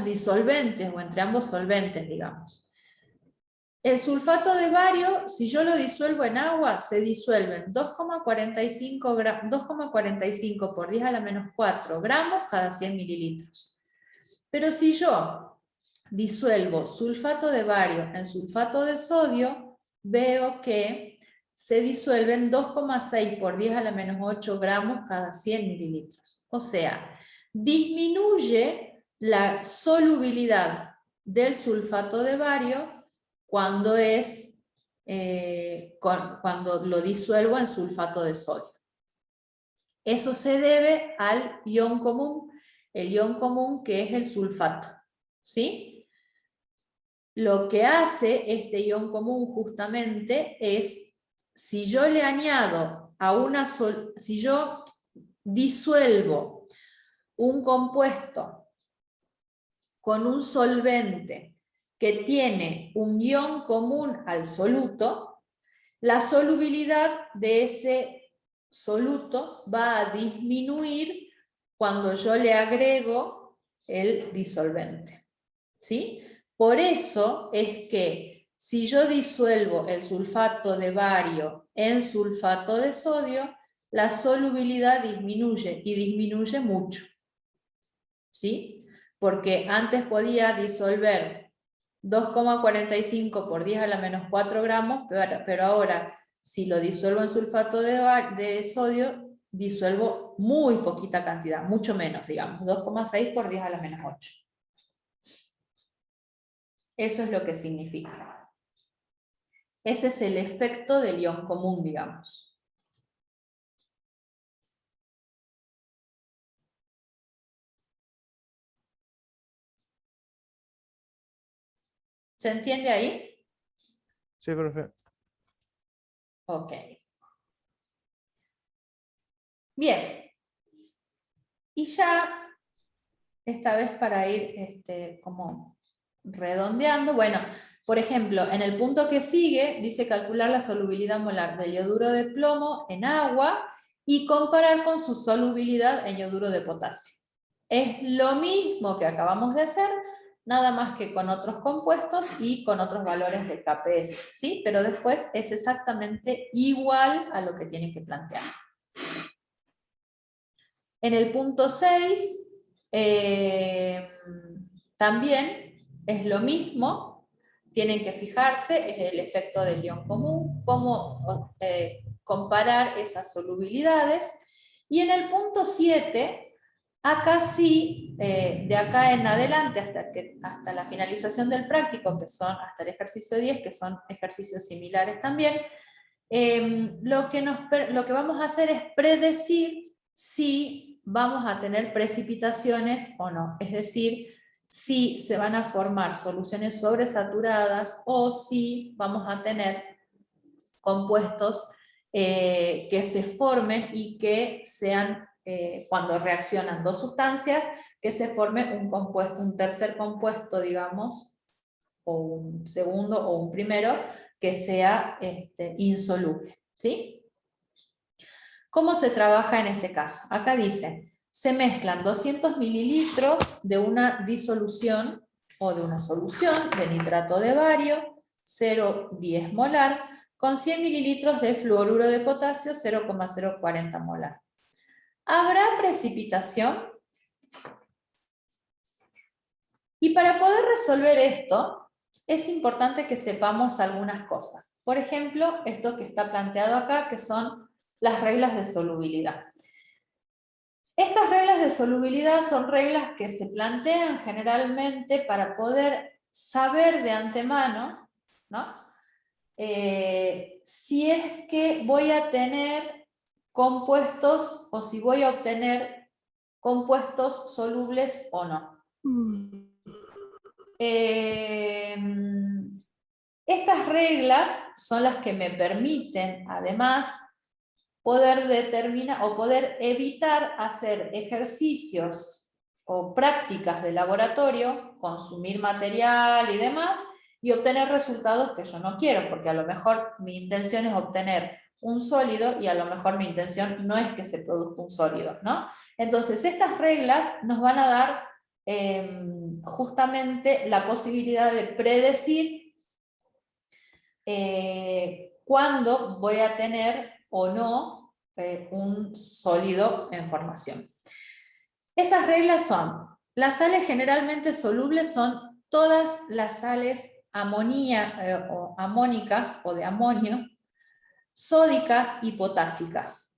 disolventes o entre ambos solventes, digamos. El sulfato de bario, si yo lo disuelvo en agua, se disuelven 2,45 por 10 a la menos 4 gramos cada 100 mililitros. Pero si yo disuelvo sulfato de bario en sulfato de sodio, veo que se disuelven 2,6 por 10 a la menos 8 gramos cada 100 mililitros. O sea, disminuye la solubilidad del sulfato de bario cuando lo disuelvo en sulfato de sodio. Eso se debe al ion común, el ion común que es el sulfato, ¿sí? Lo que hace este ion común justamente es, si yo le añado si yo disuelvo un compuesto con un solvente que tiene un ion común al soluto, la solubilidad de ese soluto va a disminuir cuando yo le agrego el disolvente, ¿sí? Por eso es que si yo disuelvo el sulfato de bario en sulfato de sodio, la solubilidad disminuye, y disminuye mucho, ¿sí? Porque antes podía disolver 2,45 por 10 a la menos 4 gramos, pero ahora, si lo disuelvo en sulfato de sodio, disuelvo muy poquita cantidad, mucho menos, digamos, 2,6 por 10 a la menos 8. Eso es lo que significa. Ese es el efecto del ion común, digamos. ¿Se entiende ahí? Sí, profe. Ok. Bien. Y ya, esta vez para ir como redondeando, bueno, por ejemplo, en el punto que sigue, dice calcular la solubilidad molar del yoduro de plomo en agua y comparar con su solubilidad en yoduro de potasio. Es lo mismo que acabamos de hacer, nada más que con otros compuestos y con otros valores de KPS, ¿sí? Pero después es exactamente igual a lo que tienen que plantear. En el punto 6, también es lo mismo, tienen que fijarse, es el efecto del ion común, cómo comparar esas solubilidades. Y en el punto 7, acá sí, de acá en adelante hasta la finalización del práctico, que son hasta el ejercicio 10, que son ejercicios similares también, lo que vamos a hacer es predecir si vamos a tener precipitaciones o no, es decir, si se van a formar soluciones sobresaturadas o si vamos a tener compuestos que se formen y que sean, cuando reaccionan dos sustancias, que se forme un compuesto, un tercer compuesto, digamos, o un segundo o un primero, que sea insoluble, ¿sí? ¿Cómo se trabaja en este caso? Acá dice, se mezclan 200 mililitros de una disolución o de una solución de nitrato de bario, 0,10 molar, con 100 mililitros de fluoruro de potasio, 0,040 molar. ¿Habrá precipitación? Y para poder resolver esto, es importante que sepamos algunas cosas. Por ejemplo, esto que está planteado acá, que son las reglas de solubilidad. Estas reglas de solubilidad son reglas que se plantean generalmente para poder saber de antemano ¿no? Si es que voy a tener compuestos o si voy a obtener compuestos solubles o no. Estas reglas son las que me permiten, además, poder determinar o poder evitar hacer ejercicios o prácticas de laboratorio, consumir material y demás, y obtener resultados que yo no quiero, porque a lo mejor mi intención es obtener un sólido y a lo mejor mi intención no es que se produzca un sólido, ¿no? Entonces, estas reglas nos van a dar justamente la posibilidad de predecir cuándo voy a tener o no un sólido en formación. Esas reglas son, las sales generalmente solubles son todas las sales o amónicas o de amonio, sódicas y potásicas.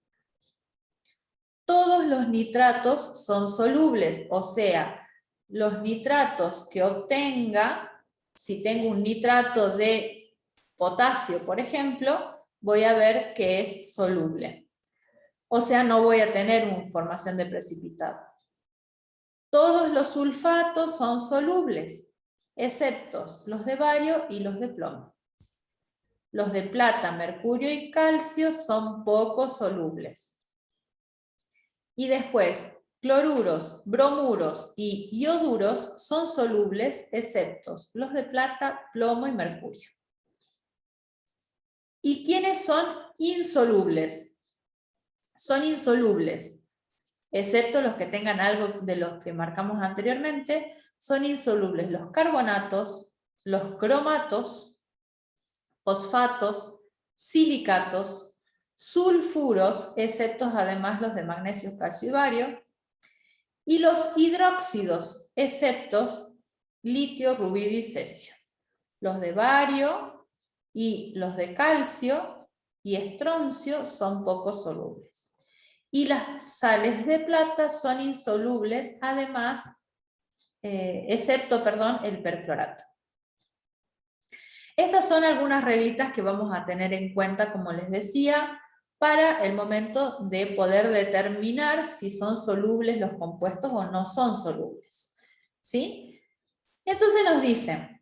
Todos los nitratos son solubles, o sea, los nitratos que obtenga, si tengo un nitrato de potasio, por ejemplo, voy a ver que es soluble. O sea, no voy a tener una formación de precipitado. Todos los sulfatos son solubles, excepto los de bario y los de plomo. Los de plata, mercurio y calcio son poco solubles. Y después, cloruros, bromuros y ioduros son solubles, excepto los de plata, plomo y mercurio. ¿Y quiénes son insolubles? Son insolubles, excepto los que tengan algo de los que marcamos anteriormente, son insolubles los carbonatos, los cromatos, fosfatos, silicatos, sulfuros, excepto además los de magnesio, calcio y bario, y los hidróxidos, excepto litio, rubidio y cesio. Los de bario y los de calcio y estroncio son poco solubles. Y las sales de plata son insolubles, además, excepto el perclorato. Estas son algunas reglitas que vamos a tener en cuenta, como les decía, para el momento de poder determinar si son solubles los compuestos o no son solubles. ¿Sí? Entonces nos dice,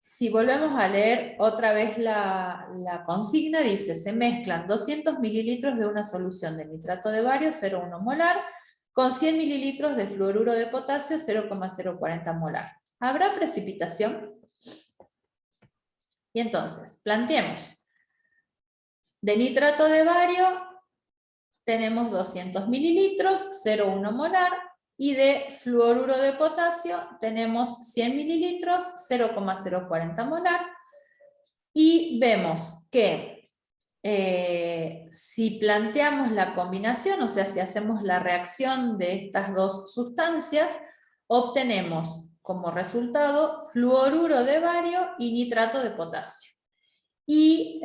si volvemos a leer otra vez la consigna, dice, se mezclan 200 mililitros de una solución de nitrato de bario 0,1 molar con 100 mililitros de fluoruro de potasio 0,040 molar. ¿Habrá precipitación? Y entonces, planteemos. De nitrato de bario tenemos 200 mililitros, 0,1 molar, y de fluoruro de potasio tenemos 100 mililitros, 0,040 molar, y vemos que si planteamos la combinación, o sea, si hacemos la reacción de estas dos sustancias, obtenemos como resultado fluoruro de bario y nitrato de potasio. Y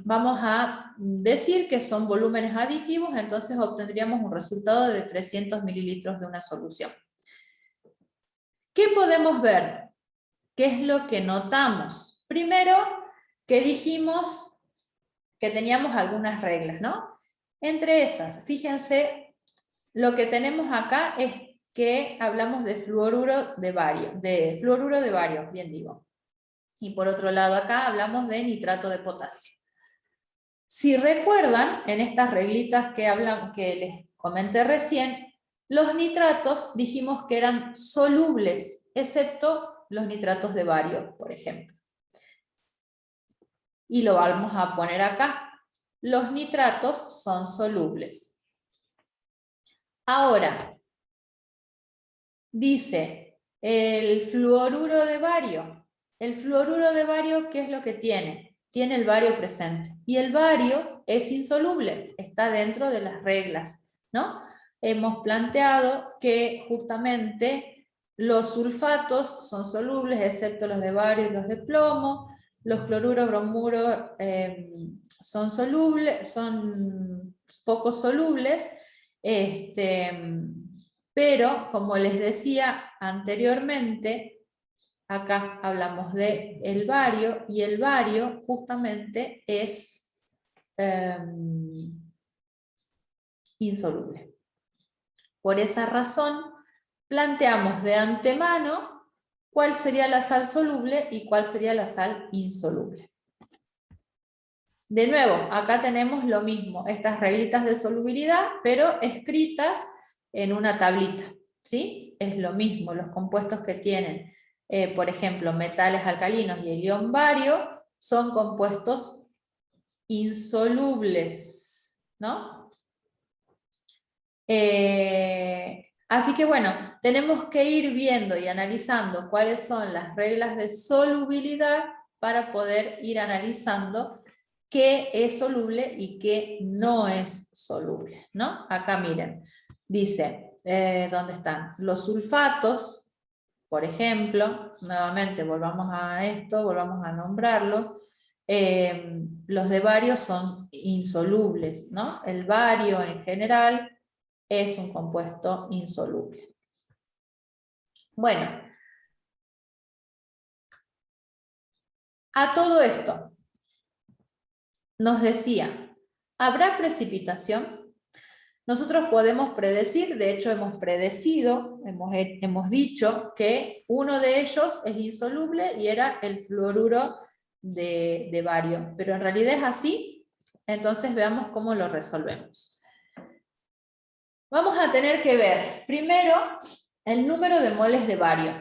vamos a decir que son volúmenes aditivos, entonces obtendríamos un resultado de 300 mililitros de una solución. ¿Qué podemos ver? ¿Qué es lo que notamos? Primero, que dijimos que teníamos algunas reglas, ¿no? Entre esas, fíjense, lo que tenemos acá es que hablamos de fluoruro de bario, bien digo. Y por otro lado acá hablamos de nitrato de potasio. Si recuerdan, en estas reglitas que les comenté recién, los nitratos dijimos que eran solubles, excepto los nitratos de bario, por ejemplo. Y lo vamos a poner acá. Los nitratos son solubles. Ahora, dice el fluoruro de bario. El fluoruro de bario, ¿qué es lo que tiene? Tiene el bario presente. Y el bario es insoluble, está dentro de las reglas, ¿no? Hemos planteado que justamente los sulfatos son solubles, excepto los de bario y los de plomo. Los cloruros, bromuros son solubles, son poco solubles, pero como les decía anteriormente, acá hablamos de el bario, y el bario justamente es insoluble. Por esa razón, planteamos de antemano cuál sería la sal soluble y cuál sería la sal insoluble. De nuevo, acá tenemos lo mismo, estas reglitas de solubilidad, pero escritas en una tablita, ¿sí? Es lo mismo, los compuestos que tienen, por ejemplo, metales alcalinos y el ion bario, son compuestos insolubles, ¿no? Así que bueno, tenemos que ir viendo y analizando cuáles son las reglas de solubilidad para poder ir analizando qué es soluble y qué no es soluble, ¿no? Acá miren, dice, ¿dónde están? Los sulfatos, por ejemplo, nuevamente volvamos a esto, volvamos a nombrarlo, los de bario son insolubles, ¿no? El bario en general es un compuesto insoluble. Bueno, a todo esto, nos decía, ¿habrá precipitación? Nosotros podemos predecir, de hecho hemos predecido, hemos dicho que uno de ellos es insoluble y era el fluoruro de bario, pero en realidad es así, entonces veamos cómo lo resolvemos. Vamos a tener que ver, primero, el número de moles de bario.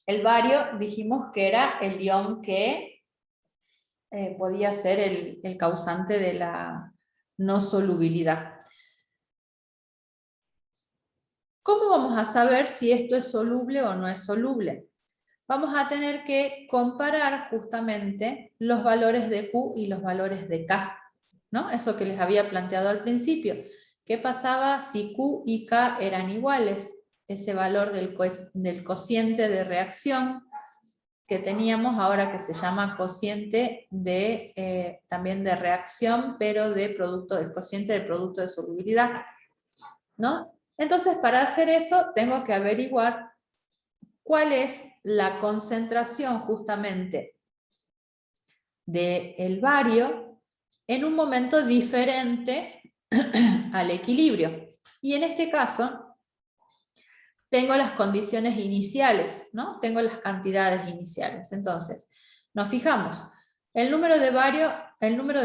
El bario dijimos que era el ion que podía ser el causante de la no solubilidad. ¿Cómo vamos a saber si esto es soluble o no es soluble? Vamos a tener que comparar justamente los valores de Q y los valores de K, ¿no? Eso que les había planteado al principio. ¿Qué pasaba si Q y K eran iguales? Ese valor del cociente de reacción que teníamos ahora, que se llama cociente de, también de reacción, pero de producto, del cociente del producto de solubilidad, ¿no? Entonces, para hacer eso, tengo que averiguar cuál es la concentración justamente del bario en un momento diferente al equilibrio. Y en este caso, tengo las condiciones iniciales, ¿no? Tengo las cantidades iniciales. Entonces, nos fijamos, el número de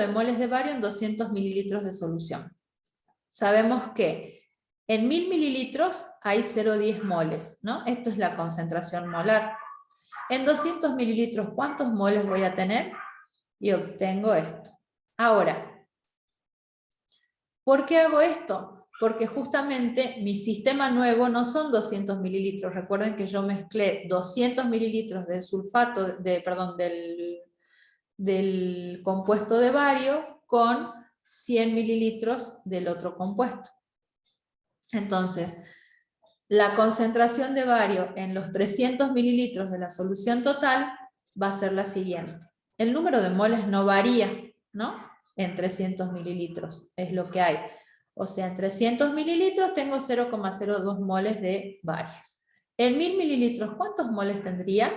moles de bario en 200 mililitros de solución. Sabemos que en 1000 mililitros hay 0,10 moles, ¿no? Esto es la concentración molar. En 200 mililitros, ¿cuántos moles voy a tener? Y obtengo esto. Ahora, ¿por qué hago esto? Porque justamente mi sistema nuevo no son 200 mililitros. Recuerden que yo mezclé 200 mililitros de sulfato, del compuesto de bario con 100 mililitros del otro compuesto. Entonces, la concentración de bario en los 300 mililitros de la solución total va a ser la siguiente. El número de moles no varía, ¿no? En 300 mililitros es lo que hay. O sea, en 300 mililitros tengo 0,02 moles de bario. En 1000 mililitros, ¿cuántos moles tendría?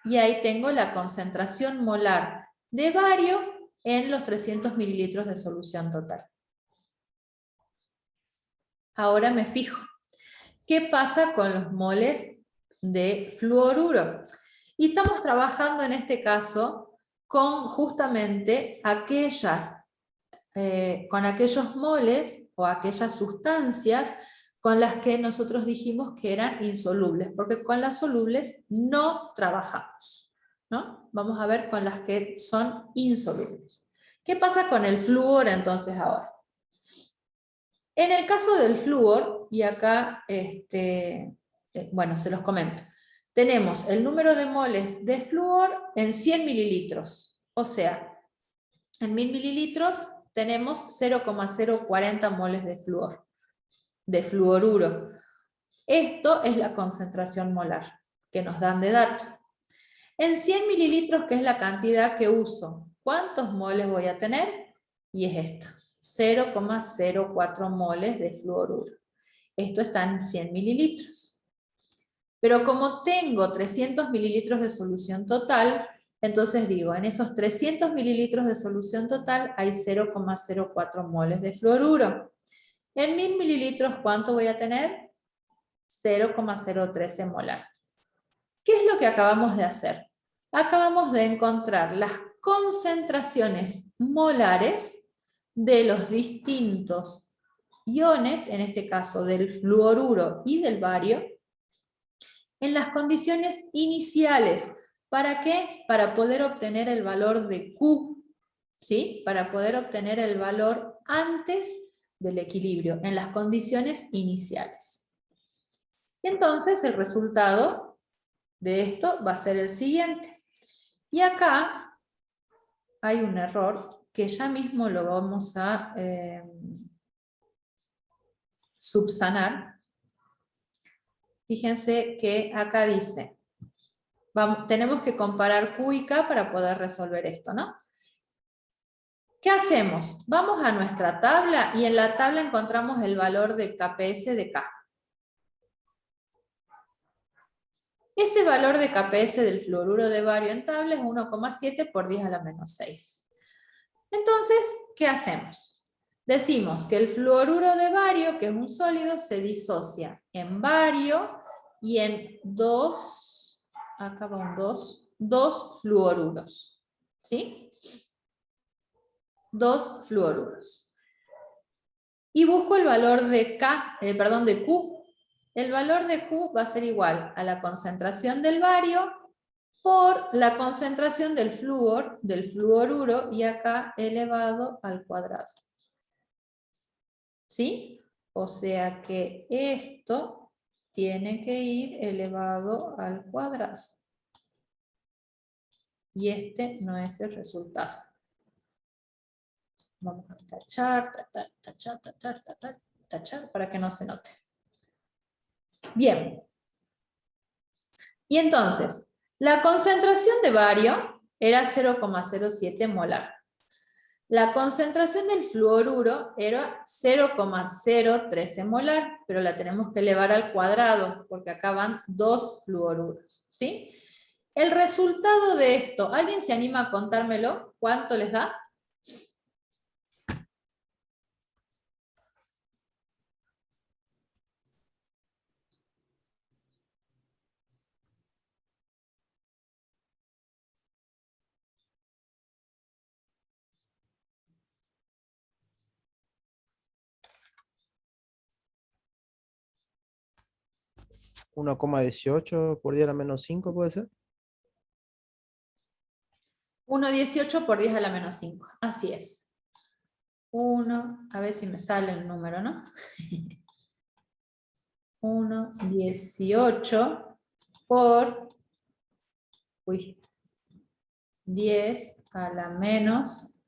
Y ahí tengo la concentración molar de bario en los 300 mililitros de solución total. Ahora me fijo. ¿Qué pasa con los moles de fluoruro? Y estamos trabajando en este caso con justamente con aquellos moles o aquellas sustancias con las que nosotros dijimos que eran insolubles, porque con las solubles no trabajamos, ¿no? Vamos a ver con las que son insolubles. ¿Qué pasa con el flúor entonces ahora? En el caso del flúor, y acá, bueno, se los comento, tenemos el número de moles de flúor en 100 mililitros, o sea, en 1000 mililitros tenemos 0,040 moles de flúor, de fluoruro. Esto es la concentración molar que nos dan de dato. En 100 mililitros, que es la cantidad que uso, ¿cuántos moles voy a tener? Y es esta. 0,04 moles de fluoruro. Esto está en 100 mililitros. Pero como tengo 300 mililitros de solución total, entonces digo, en esos 300 mililitros de solución total hay 0,04 moles de fluoruro. En 1000 mililitros, ¿cuánto voy a tener? 0,013 molar. ¿Qué es lo que acabamos de hacer? Acabamos de encontrar las concentraciones molares de los distintos iones, en este caso del fluoruro y del bario, en las condiciones iniciales. ¿Para qué? Para poder obtener el valor de Q, ¿sí? Para poder obtener el valor antes del equilibrio, en las condiciones iniciales. Entonces el resultado de esto va a ser el siguiente. Y acá hay un error que ya mismo lo vamos a subsanar. Fíjense que acá dice, tenemos que comparar Q y K para poder resolver esto, ¿no? ¿Qué hacemos? Vamos a nuestra tabla y en la tabla encontramos el valor del KPS de K. Ese valor de KPS del fluoruro de bario en tabla es 1,7 por 10 a la menos 6. Entonces, ¿qué hacemos? Decimos que el fluoruro de bario, que es un sólido, se disocia en bario y en dos fluoruros. ¿Sí? 2 fluoruros. Y busco el valor de de Q. El valor de Q va a ser igual a la concentración del bario por la concentración del fluoruro, y acá elevado al cuadrado. ¿Sí? O sea que esto tiene que ir elevado al cuadrado. Y este no es el resultado. Vamos a tachar, tachar para que no se note. Bien. Y entonces, la concentración de bario era 0,07 molar. La concentración del fluoruro era 0,013 molar, pero la tenemos que elevar al cuadrado, porque acá van 2 fluoruros, ¿sí? El resultado de esto, ¿alguien se anima a contármelo? ¿Cuánto les da? ¿1,18 por 10 a la menos 5 puede ser? 1,18 por 10 a la menos 5, así es. 1, a ver si me sale el número, ¿no? 1,18 por 10 a la menos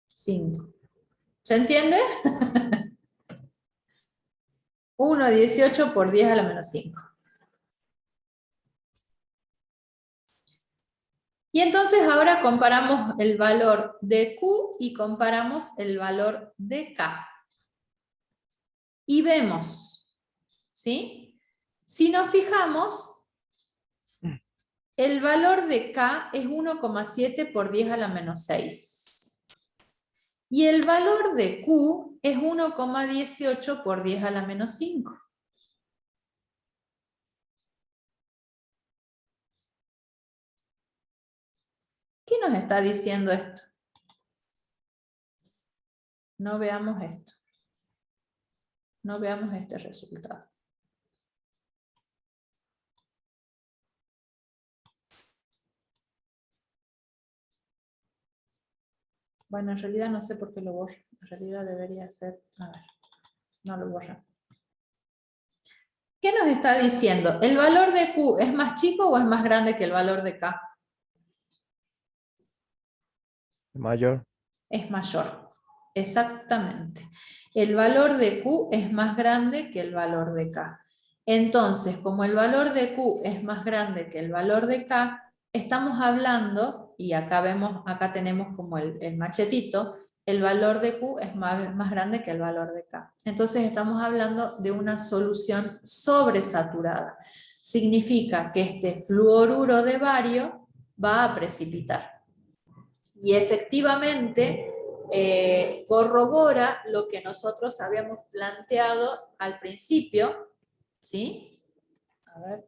5. ¿Se entiende? 1,18 por 10 a la menos 5. Y entonces ahora comparamos el valor de Q y comparamos el valor de K. Y vemos, ¿sí? Si nos fijamos, el valor de K es 1,7 por 10 a la menos 6. Y el valor de Q es 1,18 por 10 a la menos 5. ¿Qué nos está diciendo esto? No veamos esto. No veamos este resultado. Bueno, en realidad no sé por qué lo borro. En realidad debería ser... A ver, no lo borro. ¿Qué nos está diciendo? ¿El valor de Q es más chico o es más grande que el valor de K? Mayor. Es mayor. Exactamente. El valor de Q es más grande que el valor de K. Entonces, como el valor de Q es más grande que el valor de K, estamos hablando, y acá vemos, acá tenemos como el machetito, el valor de Q es más grande que el valor de K. Entonces estamos hablando de una solución sobresaturada. Significa que este fluoruro de bario va a precipitar. Y efectivamente corrobora lo que nosotros habíamos planteado al principio, ¿sí? A ver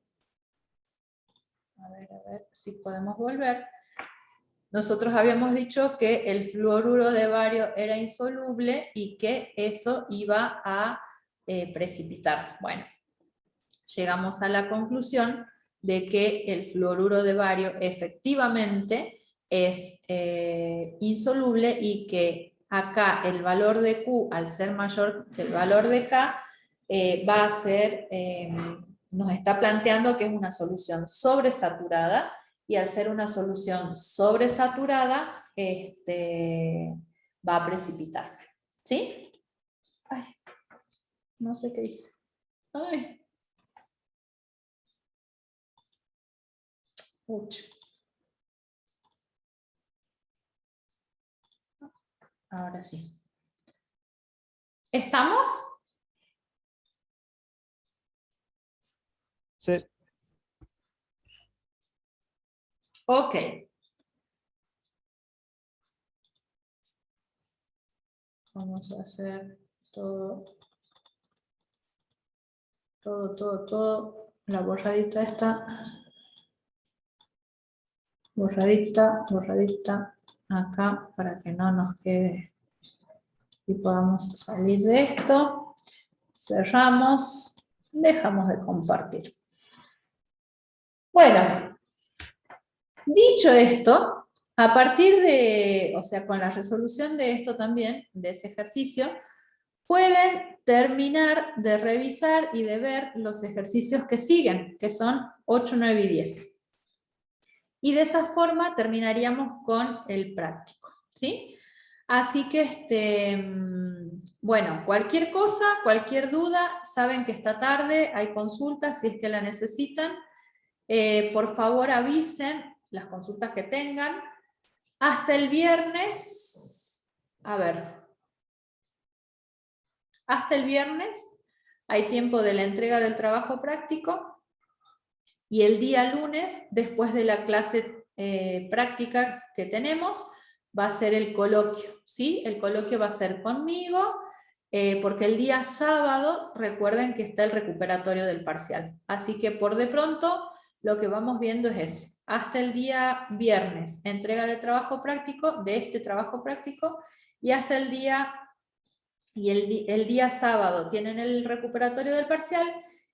si podemos volver. Nosotros habíamos dicho que el fluoruro de bario era insoluble y que eso iba a precipitar. Bueno, llegamos a la conclusión de que el fluoruro de bario efectivamente es insoluble y que acá el valor de Q, al ser mayor que el valor de K, va a ser, nos está planteando que es una solución sobresaturada, y al ser una solución sobresaturada, va a precipitar. ¿Sí? Ay, no sé qué dice. Ay. Uch. Ahora sí. ¿Estamos? Sí. Ok. Vamos a hacer todo. La borradita esta. Borradita acá para que no nos quede y podamos salir de esto. Cerramos, dejamos de compartir. Bueno, dicho esto, a partir de, o sea, con la resolución de esto también, de ese ejercicio, pueden terminar de revisar y de ver los ejercicios que siguen, que son 8, 9 y 10. Y de esa forma terminaríamos con el práctico, ¿sí? Así que, bueno, cualquier cosa, cualquier duda, saben que esta tarde hay consultas si es que la necesitan. Por favor avisen las consultas que tengan. Hasta el viernes, hasta el viernes hay tiempo de la entrega del trabajo práctico. Y el día lunes, después de la clase práctica que tenemos, va a ser el coloquio, ¿sí? El coloquio va a ser conmigo, porque el día sábado, recuerden que está el recuperatorio del parcial. Así que por de pronto, lo que vamos viendo es eso. Hasta el día viernes, entrega de trabajo práctico, de este trabajo práctico, y hasta el día, el día sábado tienen el recuperatorio del parcial.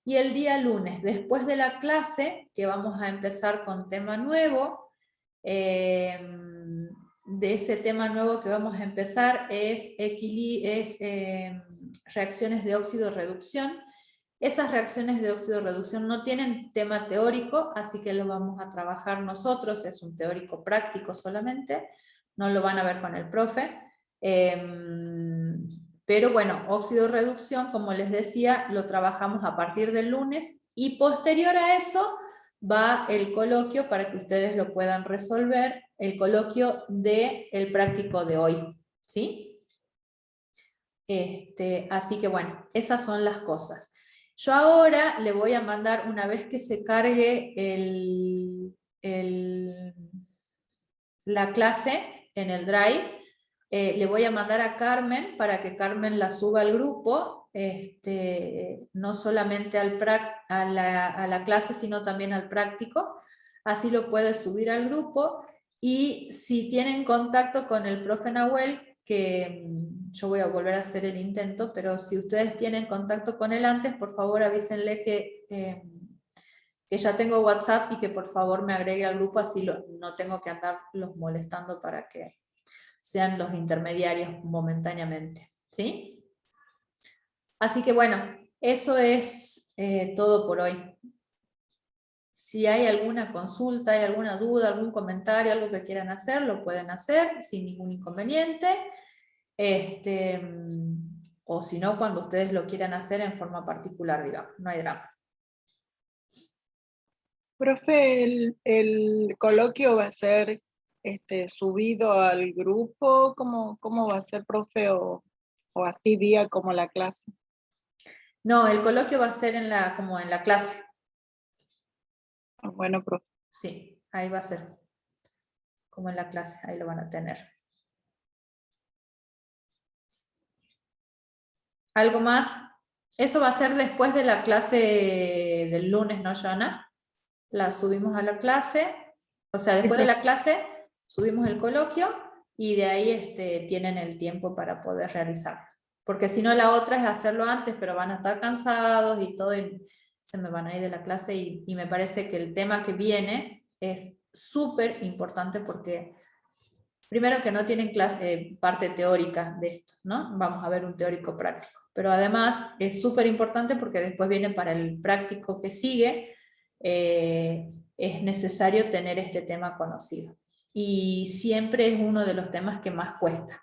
Y el día lunes, después de la clase, que vamos a empezar con tema nuevo, de ese tema nuevo que vamos a empezar es reacciones de óxido-reducción. Esas reacciones de óxido-reducción no tienen tema teórico, así que lo vamos a trabajar nosotros, es un teórico práctico solamente, no lo van a ver con el profe. Pero bueno, óxido-reducción, como les decía, lo trabajamos a partir del lunes y posterior a eso va el coloquio para que ustedes lo puedan resolver, el coloquio del práctico de hoy, ¿sí? Así que bueno, esas son las cosas. Yo ahora le voy a mandar, una vez que se cargue la clase en el Drive, le voy a mandar a Carmen para que Carmen la suba al grupo, no solamente a la clase, sino también al práctico. Así lo puede subir al grupo. Y si tienen contacto con el profe Nahuel, que yo voy a volver a hacer el intento, pero si ustedes tienen contacto con él antes, por favor avísenle que ya tengo WhatsApp y que por favor me agregue al grupo, así no tengo que andarlos molestando para que sean los intermediarios momentáneamente, ¿sí? Así que bueno, eso es todo por hoy. Si hay alguna consulta, hay alguna duda, algún comentario, algo que quieran hacer, lo pueden hacer sin ningún inconveniente. O si no, cuando ustedes lo quieran hacer en forma particular, digamos, no hay drama. Profe, el coloquio va a ser subido al grupo? ¿Cómo va a ser, profe? ¿O así vía como la clase? No, el coloquio va a ser como en la clase. Ah, bueno, profe. Sí, ahí va a ser. Como en la clase, ahí lo van a tener. ¿Algo más? Eso va a ser después de la clase del lunes, ¿no, Joana? La subimos a la clase, o sea, después de la clase subimos el coloquio y de ahí tienen el tiempo para poder realizarlo. Porque si no, la otra es hacerlo antes, pero van a estar cansados y todo, y se me van a ir de la clase, y me parece que el tema que viene es súper importante porque, primero, que no tienen parte teórica de esto, ¿no? Vamos a ver un teórico práctico. Pero además es súper importante porque después viene para el práctico que sigue, es necesario tener este tema conocido. Y siempre es uno de los temas que más cuesta.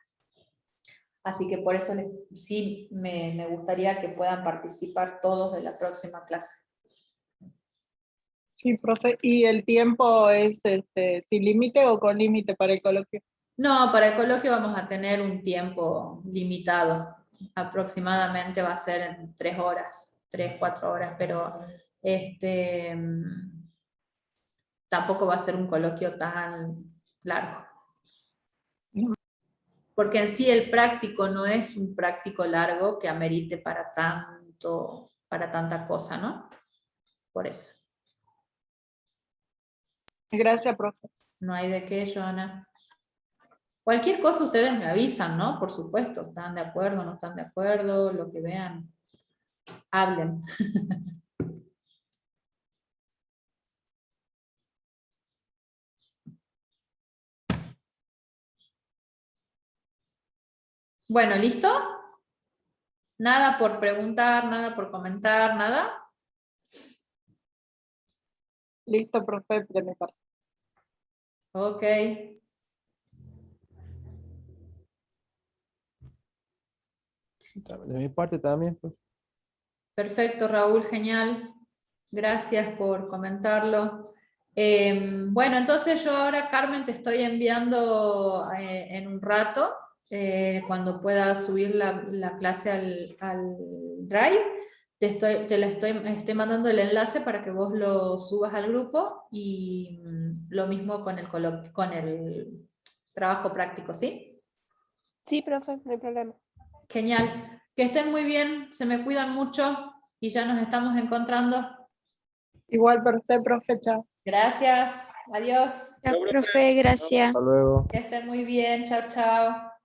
Así que por eso sí me gustaría que puedan participar todos de la próxima clase. Sí, profe. ¿Y el tiempo es sin límite o con límite para el coloquio? No, para el coloquio vamos a tener un tiempo limitado. Aproximadamente va a ser en 3 horas, 3, 4 horas, pero tampoco va a ser un coloquio tan largo. Porque en sí el práctico no es un práctico largo que amerite para tanta cosa, ¿no? Por eso. Gracias, profe. No hay de qué, Joana. Cualquier cosa ustedes me avisan, ¿no? Por supuesto, ¿están de acuerdo, no están de acuerdo? Lo que vean, hablen. Bueno, ¿listo? Nada por preguntar, nada por comentar, nada. Listo, profe, de mi parte. Ok. De mi parte también, pues. Perfecto, Raúl, genial. Gracias por comentarlo. Bueno, entonces yo ahora, Carmen, te estoy enviando en un rato, cuando pueda subir la clase al Drive, estoy mandando el enlace para que vos lo subas al grupo, y lo mismo con con el trabajo práctico, ¿sí? Sí, profe, no hay problema. Genial. Que estén muy bien, se me cuidan mucho y ya nos estamos encontrando. Igual para usted, profe, chao. Gracias. Adiós. Ya, profe, gracias. Hasta luego. Que estén muy bien. Chao, chao.